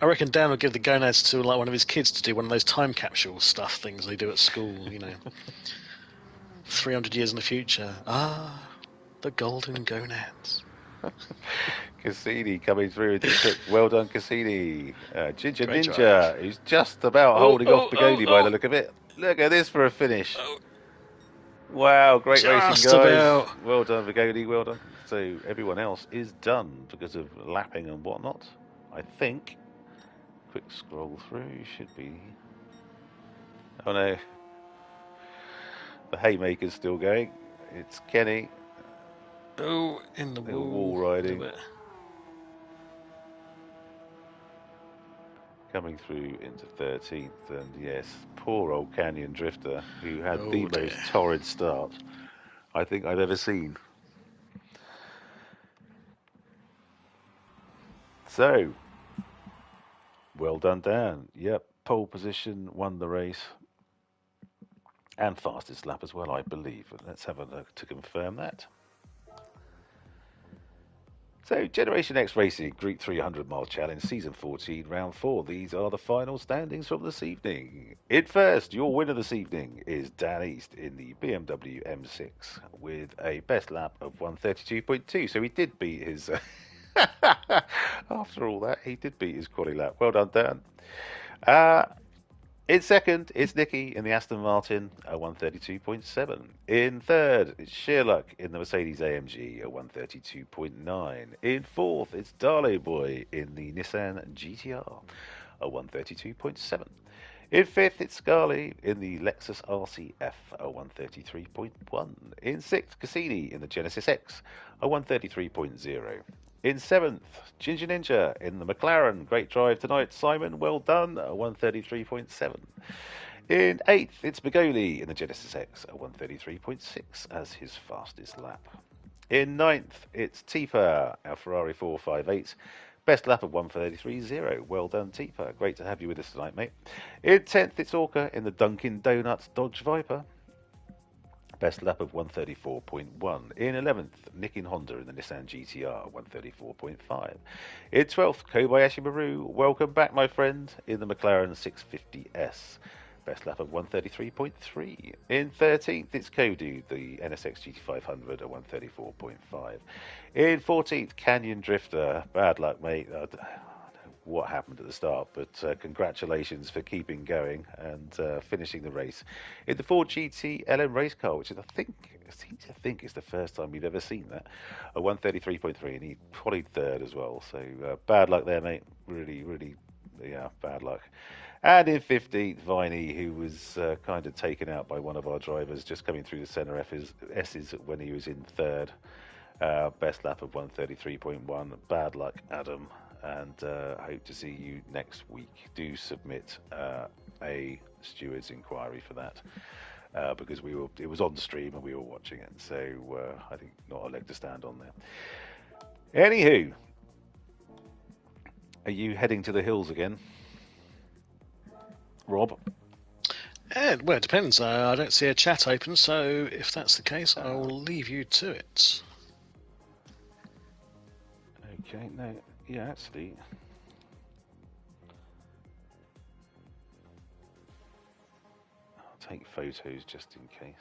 Speaker 2: I reckon Dan will give the gonads to like one of his kids to do one of those time capsule stuff things they do at school, 300 years in the future. The golden gonads.
Speaker 1: Cassini coming through into sixth. Well done, Cassini. Ginger
Speaker 2: Great
Speaker 1: Ninja,
Speaker 2: drive.
Speaker 1: who's just about
Speaker 2: Oh,
Speaker 1: holding off
Speaker 2: oh, oh,
Speaker 1: Pagoni by the
Speaker 2: oh,
Speaker 1: look of it. Look at this for a finish.
Speaker 2: oh.
Speaker 1: Wow, great racing,
Speaker 2: Just
Speaker 1: guys.
Speaker 2: about.
Speaker 1: Well done, Vigoni. Well done. So everyone else is done because of lapping and whatnot. I think. Quick scroll through. Should be. Oh no. The haymaker's still going. It's Kenny.
Speaker 2: Oh, in the
Speaker 1: Little
Speaker 2: wall.
Speaker 1: wall riding. Coming through into 13th. And yes, poor old Canyon Drifter, who had the most torrid start I think I've ever seen. So, well done, Dan. Yep, pole position, won the race. And fastest lap as well, I believe. Let's have a look to confirm that. So, Generation X Racing Gr-3 100-mile challenge, season 14, round 4. These are the final standings from this evening. In first, your winner this evening is Dan East in the BMW M6 with a best lap of 1:32.2. So he did beat his... After all that, he did beat his quali lap. Well done, Dan. In second, it's Nicky in the Aston Martin, a 1:32.7. In third, it's Sheerluck in the Mercedes AMG, a 1:32.9. In fourth, it's Darley Boy in the Nissan GTR, a 1:32.7. In fifth, it's Scarlett in the Lexus RCF, a 1:33.1. In sixth, Cassini in the Genesis X, a 1:33.0. In seventh, Ginger Ninja in the McLaren. Great drive tonight, Simon. Well done. A 1:33.7. In eighth, it's Begoli in the Genesis X. A 1:33.6 as his fastest lap. In ninth, it's Tifa, our Ferrari 458. Best lap of 1:33.0. Well done, Tifa. Great to have you with us tonight, mate. In 10th, it's Orca in the Dunkin' Donuts Dodge Viper. Best lap of 1:34.1. In 11th, Nick in Honda in the Nissan GTR, 1:34.5. In 12th, Kobayashi Maru. Welcome back, my friend, in the McLaren 650S. Best lap of 1:33.3. In 13th, it's Kodu, the NSX GT500 at 1:34.5. In 14th, Canyon Drifter. Bad luck, mate. I don't know what happened at the start, but congratulations for keeping going and finishing the race in the Ford GT LM race car, which is, I seem to think is the first time we've ever seen that. A 1:33.3, and he qualified third as well. So bad luck there, mate. Really, yeah, bad luck. And in 15th, Viney, who was kind of taken out by one of our drivers just coming through the centre S's when he was in third. Best lap of 1:33.1. Bad luck, Adam. And hope to see you next week. Do submit a steward's inquiry for that because it was on stream and we were watching it. So I think not a leg to stand on there. Anywho, are you heading to the hills again, Rob?
Speaker 2: Well, it depends. I don't see a chat open, so if that's the case, I will leave you to it.
Speaker 1: Okay, no. Yeah, actually, I'll take photos just in case.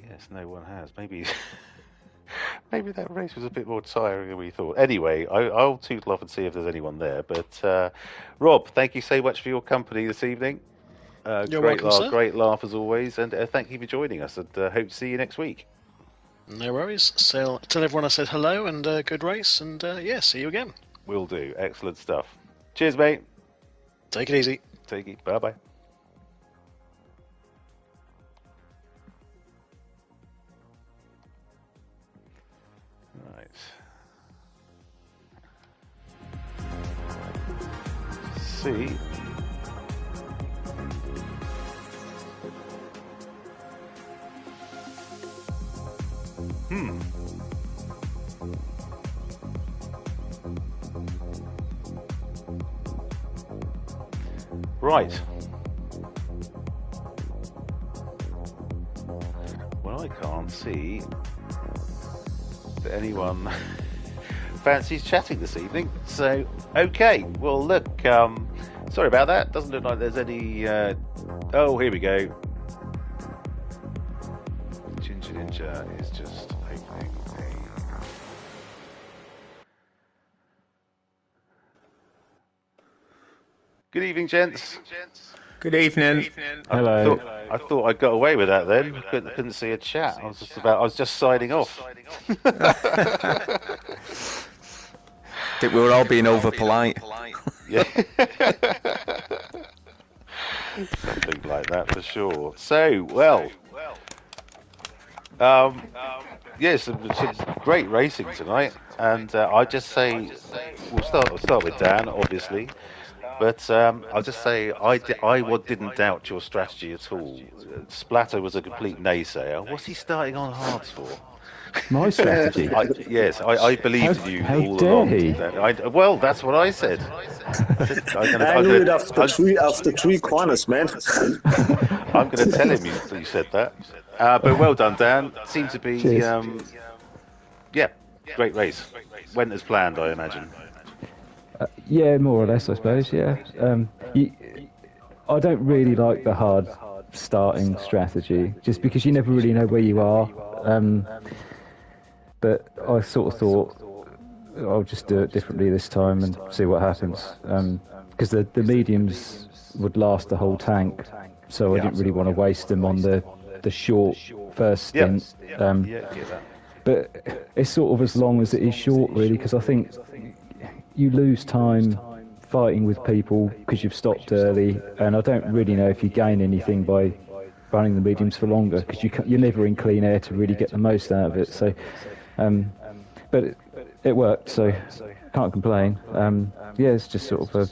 Speaker 1: Yes, no one has. Maybe that race was a bit more tiring than we thought. Anyway, I'll tootle off and see if there's anyone there. But Rob, thank you so much for your company this evening.
Speaker 2: You're welcome, sir.
Speaker 1: Great laugh as always, and thank you for joining us. And hope to see you next week.
Speaker 2: No worries. So tell everyone I said hello and good race, and yeah, see you again.
Speaker 1: Will do. Excellent stuff. Cheers, mate.
Speaker 2: Take it easy.
Speaker 1: Take it. Bye-bye. Right. See. Right. Well, I can't see that anyone fancies chatting this evening. So, okay. Well, look, sorry about that. Doesn't look like there's any... oh, here we go. Ninja is just opening a... Good evening, gents.
Speaker 3: Good evening.
Speaker 4: Hello.
Speaker 1: I thought I got away with that then. Couldn't see a chat. I was just signing off.
Speaker 3: Think we were all being over polite.
Speaker 1: Yeah. Something like that for sure. So, well, yes, some great racing tonight, and I'd just say we'll start with Dan, obviously, but I'll just say I didn't doubt your strategy at all. Splatter was a complete naysayer. What's he starting on hards for?
Speaker 4: My strategy.
Speaker 1: I believed in you
Speaker 4: How
Speaker 1: all
Speaker 4: dare
Speaker 1: along.
Speaker 4: he?
Speaker 1: Well, that's what I said.
Speaker 5: I knew it after three corners, man.
Speaker 1: I'm going to tell him you said that. But well done, Dan. Seemed to be, great race. Went as planned, I imagine.
Speaker 4: Yeah, more or less, I suppose. Yeah. I don't really like the hard starting strategy, just because you never really know where you are. But I sort of thought I'll just do it differently this time and see what happens. Because the mediums would last the whole tank, so I didn't really want to waste them on the short first stint. But it's sort of as long as it is short, really, because I think you lose time fighting with people because you've stopped early, and I don't really know if you gain anything by running the mediums for longer, because you're never in clean air to really get the most out of it. So, but it worked, so can't complain. It's just sort of a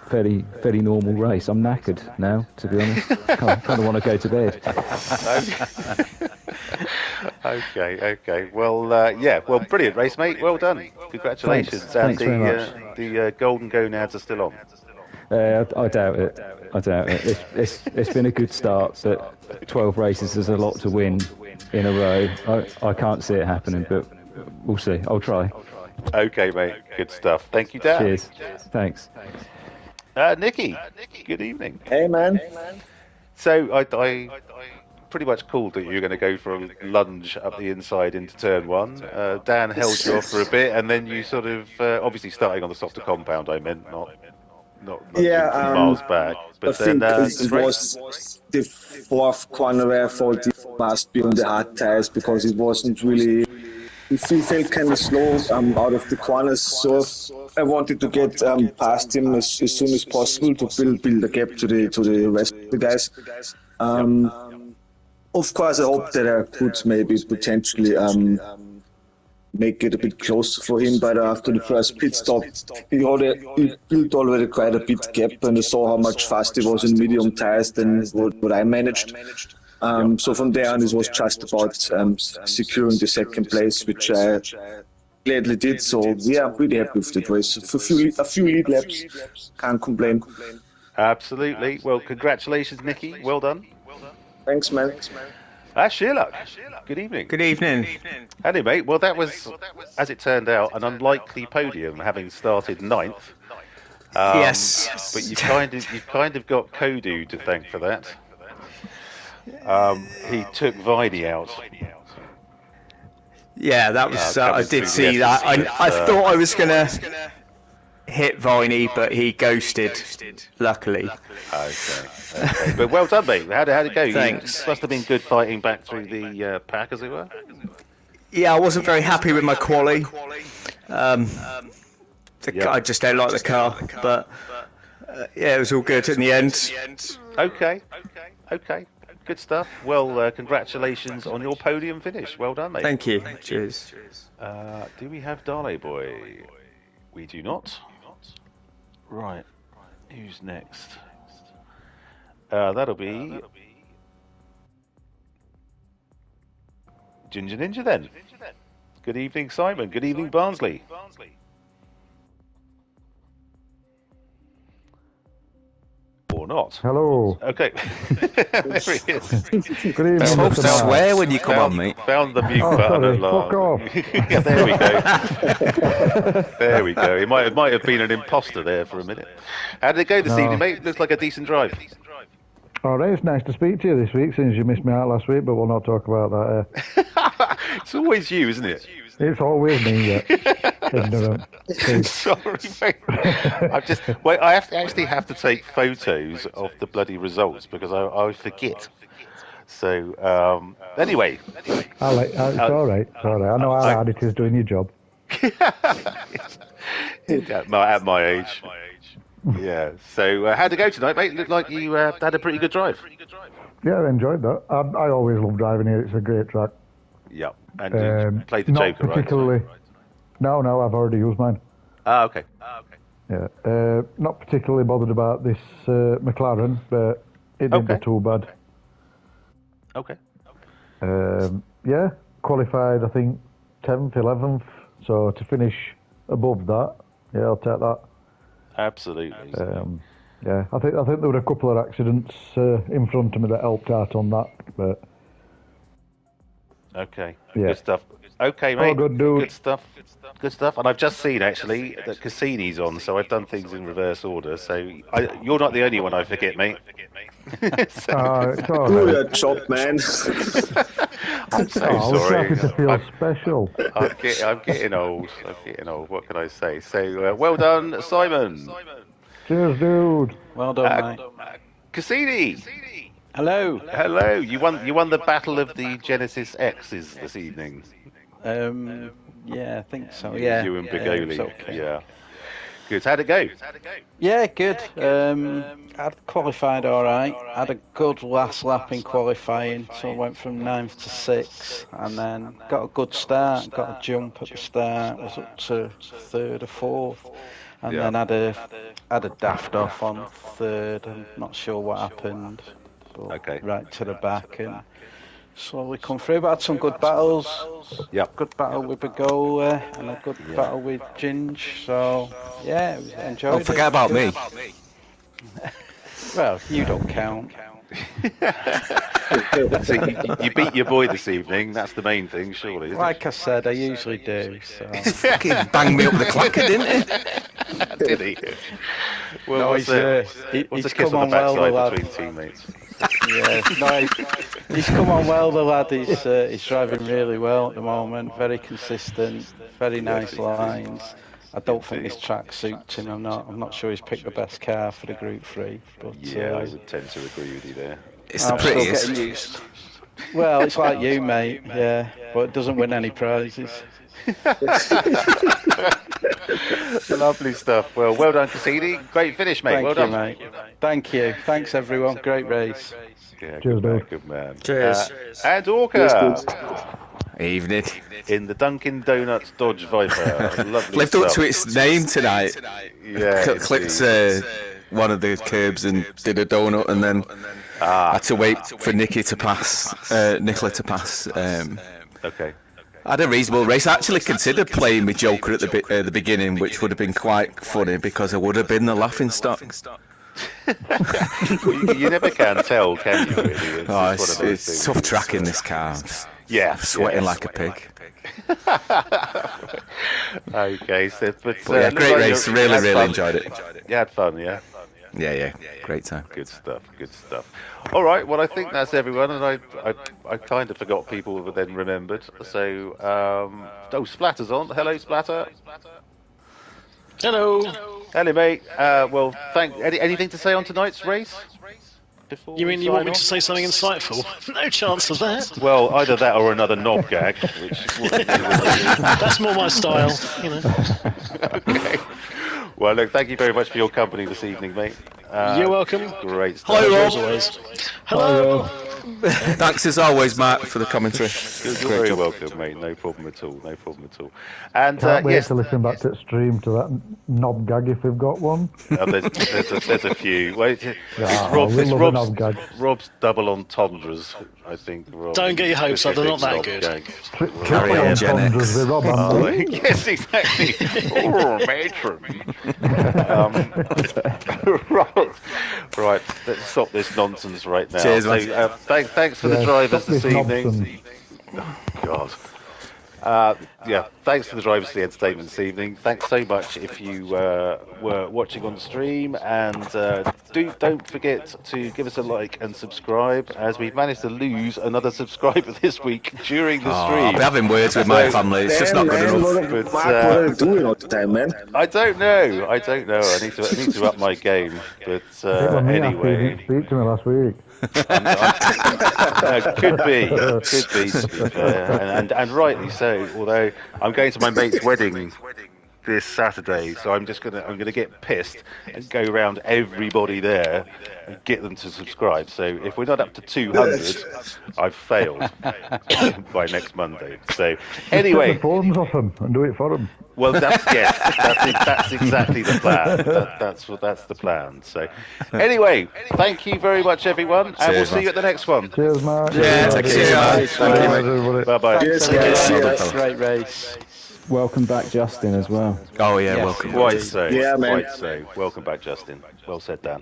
Speaker 4: fairly normal race. I'm knackered now, to be honest. kind of want to go to bed.
Speaker 1: Okay. Well, brilliant race, mate. Well done. Congratulations.
Speaker 4: Thanks very much.
Speaker 1: The golden gonads are still on.
Speaker 4: I doubt it. It's been a good start, but 12 races is a lot to win in a row. I can't see it happening, but we'll see. I'll try.
Speaker 1: Okay, mate. Good stuff. Thank you, Dan.
Speaker 4: Cheers. Thanks.
Speaker 1: Nicky, good evening.
Speaker 5: Hey, man.
Speaker 1: So I pretty much called that you were going to go for a lunge up the inside into turn one. Dan held you off for a bit, and then you sort of, obviously starting on the softer compound, I meant, not miles back. But
Speaker 5: I think it was the fourth corner where I thought it must be on the hard tires, because it wasn't really... It felt kind of slow out of the corners, so I wanted to get past him as soon as possible to build a gap to the rest of the guys. Of course, I hope that I could maybe potentially make it a bit closer for him, but after the first pit stop, he built already quite a bit gap, and I saw how much faster he was in medium tires than what I managed. So from there on, it was just about securing the second place, which I gladly did. So yeah, I'm pretty happy with the race. A few lead laps, can't complain.
Speaker 1: Absolutely. Well, congratulations, Nicky. Well done.
Speaker 5: Thanks, man.
Speaker 1: Sheila, good evening.
Speaker 3: Good evening.
Speaker 1: Howdy, mate. Well, that was, as it turned out, an unlikely podium, having started ninth.
Speaker 3: Yes.
Speaker 1: But you've kind of got Kodu to thank for that. He took Viney out.
Speaker 3: Yeah, that was. I did see that. I thought I was gonna hit Viney, but he ghosted. Luckily.
Speaker 1: Okay. But well done, mate. How'd it go?
Speaker 3: Thanks.
Speaker 1: You must have been good fighting back through the pack, as it were.
Speaker 3: Yeah, I wasn't very happy with my quali. I just don't like the car, but it was all good in the end.
Speaker 1: Okay. Good stuff. Well, congratulations on your podium finish. Well done, mate.
Speaker 3: Thank you. Cheers.
Speaker 1: Do we have Dale Boy? We do not. Right. Who's next? That'll be Ginger Ninja then. Good evening, Simon. Good evening, Barnsley. Or not.
Speaker 4: Hello.
Speaker 1: Okay. There he is.
Speaker 4: Good evening.
Speaker 3: Talk swear when you come on, mate.
Speaker 1: Found the mute button at last.
Speaker 4: Fuck off.
Speaker 1: Yeah, there we go. There we go. It might have been an imposter there for a minute. How did it go this evening, mate? Looks like a decent drive.
Speaker 6: All right, it's nice to speak to you this week since you missed me out last week, but we'll not talk about that.
Speaker 1: It's always you, isn't it?
Speaker 6: It's always me, yeah. Ignorant.
Speaker 1: Sorry, mate. I have to take photos of the bloody results because I forget. So anyway,
Speaker 6: it's all right. It's all right. I know how hard it is doing your job.
Speaker 1: at my age. Yeah. So how'd it go tonight, mate? Looked like you had a pretty good drive.
Speaker 6: Yeah, I enjoyed that. I always love driving here. It's a great track.
Speaker 1: Yep. And you played the
Speaker 6: not
Speaker 1: Joker,
Speaker 6: particularly,
Speaker 1: right?
Speaker 6: No, I've already used mine.
Speaker 1: Ah, okay.
Speaker 6: Yeah. Not particularly bothered about this McLaren, but it didn't go too bad.
Speaker 1: Okay.
Speaker 6: Yeah, qualified, I think, 10th, 11th. So to finish above that, yeah, I'll take that.
Speaker 1: Absolutely.
Speaker 6: Yeah, I think there were a couple of accidents in front of me that helped out on that, but...
Speaker 1: Okay,
Speaker 6: yeah.
Speaker 1: Good stuff. Okay, mate.
Speaker 6: Oh, good dude.
Speaker 1: Good stuff. Good stuff. And I've just seen, actually, that Cassini's on, so I've done things in reverse order. So you're not the only one I forget, mate.
Speaker 6: It's all right.
Speaker 5: Do your job, man.
Speaker 1: I'm so
Speaker 6: I was
Speaker 1: sorry.
Speaker 6: happy to feel special.
Speaker 1: I'm getting old. What can I say? So, well done, Simon.
Speaker 6: Cheers, dude.
Speaker 7: Well done, mate.
Speaker 1: Cassini.
Speaker 7: Hello.
Speaker 1: Hello. You won the battle of the Genesis X's this evening.
Speaker 7: Yeah, I think so. Yeah.
Speaker 1: You and Bigoli.
Speaker 7: Okay.
Speaker 1: Yeah. Good. How'd it go?
Speaker 7: Yeah, good. I'd qualified all right. Had a good last lap in qualifying, so I went from 9th to 6th, and then got a good start. Got a jump at the start. Was up to 3rd or 4th, and then had a daft off on 3rd. I'm not sure what happened. But right to the back and slowly come through. But had some good battles.
Speaker 1: Yep.
Speaker 7: Good battle with Bigola and a good battle with Ginge. So yeah, it was enjoyed.
Speaker 3: Don't forget about me.
Speaker 7: Well, you don't count.
Speaker 1: So you beat your boy this evening. That's the main thing, surely. Isn't
Speaker 7: Like I said, I usually do. So.
Speaker 3: Fucking banged me up with the clacker, didn't he?
Speaker 1: Did he? Well,
Speaker 7: No,
Speaker 1: what's
Speaker 7: he's
Speaker 1: a kiss
Speaker 7: come
Speaker 1: on the
Speaker 7: on well, the
Speaker 1: backside
Speaker 7: lad.
Speaker 1: between teammates?
Speaker 7: Yeah, no, he's come on well, the lad. He's driving really well at the moment. Very consistent, very nice lines. I don't think this track suits him. I'm not sure he's picked the best car for the Group 3. But
Speaker 1: Yeah, I would tend to agree with you there.
Speaker 3: It's the prettiest.
Speaker 7: Still getting used. Well, it's like you, mate. Yeah, but it doesn't win any prizes.
Speaker 1: Lovely stuff. Well done, Cassini. Great finish, mate.
Speaker 7: Thank
Speaker 1: well
Speaker 7: you,
Speaker 1: done,
Speaker 7: mate. Thank you. Thanks, everyone. Great race.
Speaker 1: Yeah,
Speaker 6: Cheers,
Speaker 1: good man.
Speaker 3: Cheers.
Speaker 1: And Orca
Speaker 3: Evening.
Speaker 1: in the Dunkin' Donuts Dodge Viper. Lovely
Speaker 3: Lived
Speaker 1: stuff.
Speaker 3: up to its name tonight.
Speaker 1: Yeah,
Speaker 3: Clipped one of the curbs and did a donut, and then had to wait for Nicola to pass.
Speaker 1: Okay.
Speaker 3: I had a reasonable race. I actually considered playing with Joker at the beginning, which would have been quite funny because I would have been the laughing stock.
Speaker 1: You never can tell, can you? Really?
Speaker 3: It's tough tracking this car.
Speaker 1: Yeah,
Speaker 3: sweating like a pig.
Speaker 1: Okay, so
Speaker 3: But yeah, great race. Really enjoyed it.
Speaker 1: You had fun, yeah.
Speaker 3: Yeah, great time.
Speaker 1: Good stuff. All right, well, I think that's everyone, and I kind of forgot people, but then remembered. So, Splatter's on. Hello, Splatter.
Speaker 2: Hello.
Speaker 1: Hello, mate. Well, anything to say on tonight's race? Before
Speaker 2: You mean you want me to say something insightful? No chance of that.
Speaker 1: Well, either that or another knob gag, which
Speaker 2: That's more my style, you know.
Speaker 1: Okay. Well, look, thank you very much for your company this evening, mate.
Speaker 2: You're welcome.
Speaker 1: Great stuff.
Speaker 3: Hi, Rob.
Speaker 2: As always. Hello.
Speaker 3: Thanks as always, Mark, for the commentary.
Speaker 1: You're very welcome, mate. No problem at all. And
Speaker 6: Can't wait
Speaker 1: yes,
Speaker 6: to listen back to the stream to that knob gag if we've got one.
Speaker 1: there's a few. Well, it's
Speaker 6: we love a knob gag.
Speaker 1: Rob's double entendres, I think.
Speaker 2: Don't get your hopes up, they're not that good.
Speaker 3: Carry on, GenX.
Speaker 6: With Rob and
Speaker 1: Yes, exactly. Oh, matron. Right, let's stop this nonsense right now.
Speaker 3: Cheers,
Speaker 1: so,
Speaker 3: mate.
Speaker 1: thanks for the drivers
Speaker 6: stop
Speaker 1: this
Speaker 6: this
Speaker 1: evening.
Speaker 6: nonsense.
Speaker 1: Oh, God. Yeah, thanks to the drivers for the entertainment this evening. Thanks so much if you were watching on the stream, and don't forget to give us a like and subscribe, as we've managed to lose another subscriber this week during the stream.
Speaker 3: I'll be having words with my family. It's just not good enough.
Speaker 5: Mark, what are you doing all the time, man?
Speaker 1: I don't know. I need to up my game. But anyway,
Speaker 6: Speak to me last week.
Speaker 1: could be, to be fair, and rightly so. Although I'm going to my mate's wedding this Saturday, so I'm gonna get pissed and go around everybody there and get them to subscribe. So if we're not up to 200, I've failed by next Monday. So anyway,
Speaker 6: Take the phones off them and do it for them.
Speaker 1: well, that's exactly the plan. That's the plan. So anyway, thank you very much, everyone, and we'll see you at the next one.
Speaker 6: Cheers, Mark.
Speaker 3: Yeah, take care.
Speaker 1: Bye bye.
Speaker 5: Cheers, guys.
Speaker 7: Great race.
Speaker 4: Welcome back, Justin, as well.
Speaker 3: Oh yeah,
Speaker 7: Yes.
Speaker 3: welcome.
Speaker 1: Quite so.
Speaker 5: Yeah, man.
Speaker 1: Quite so. Welcome back, Justin. Well said, Dan.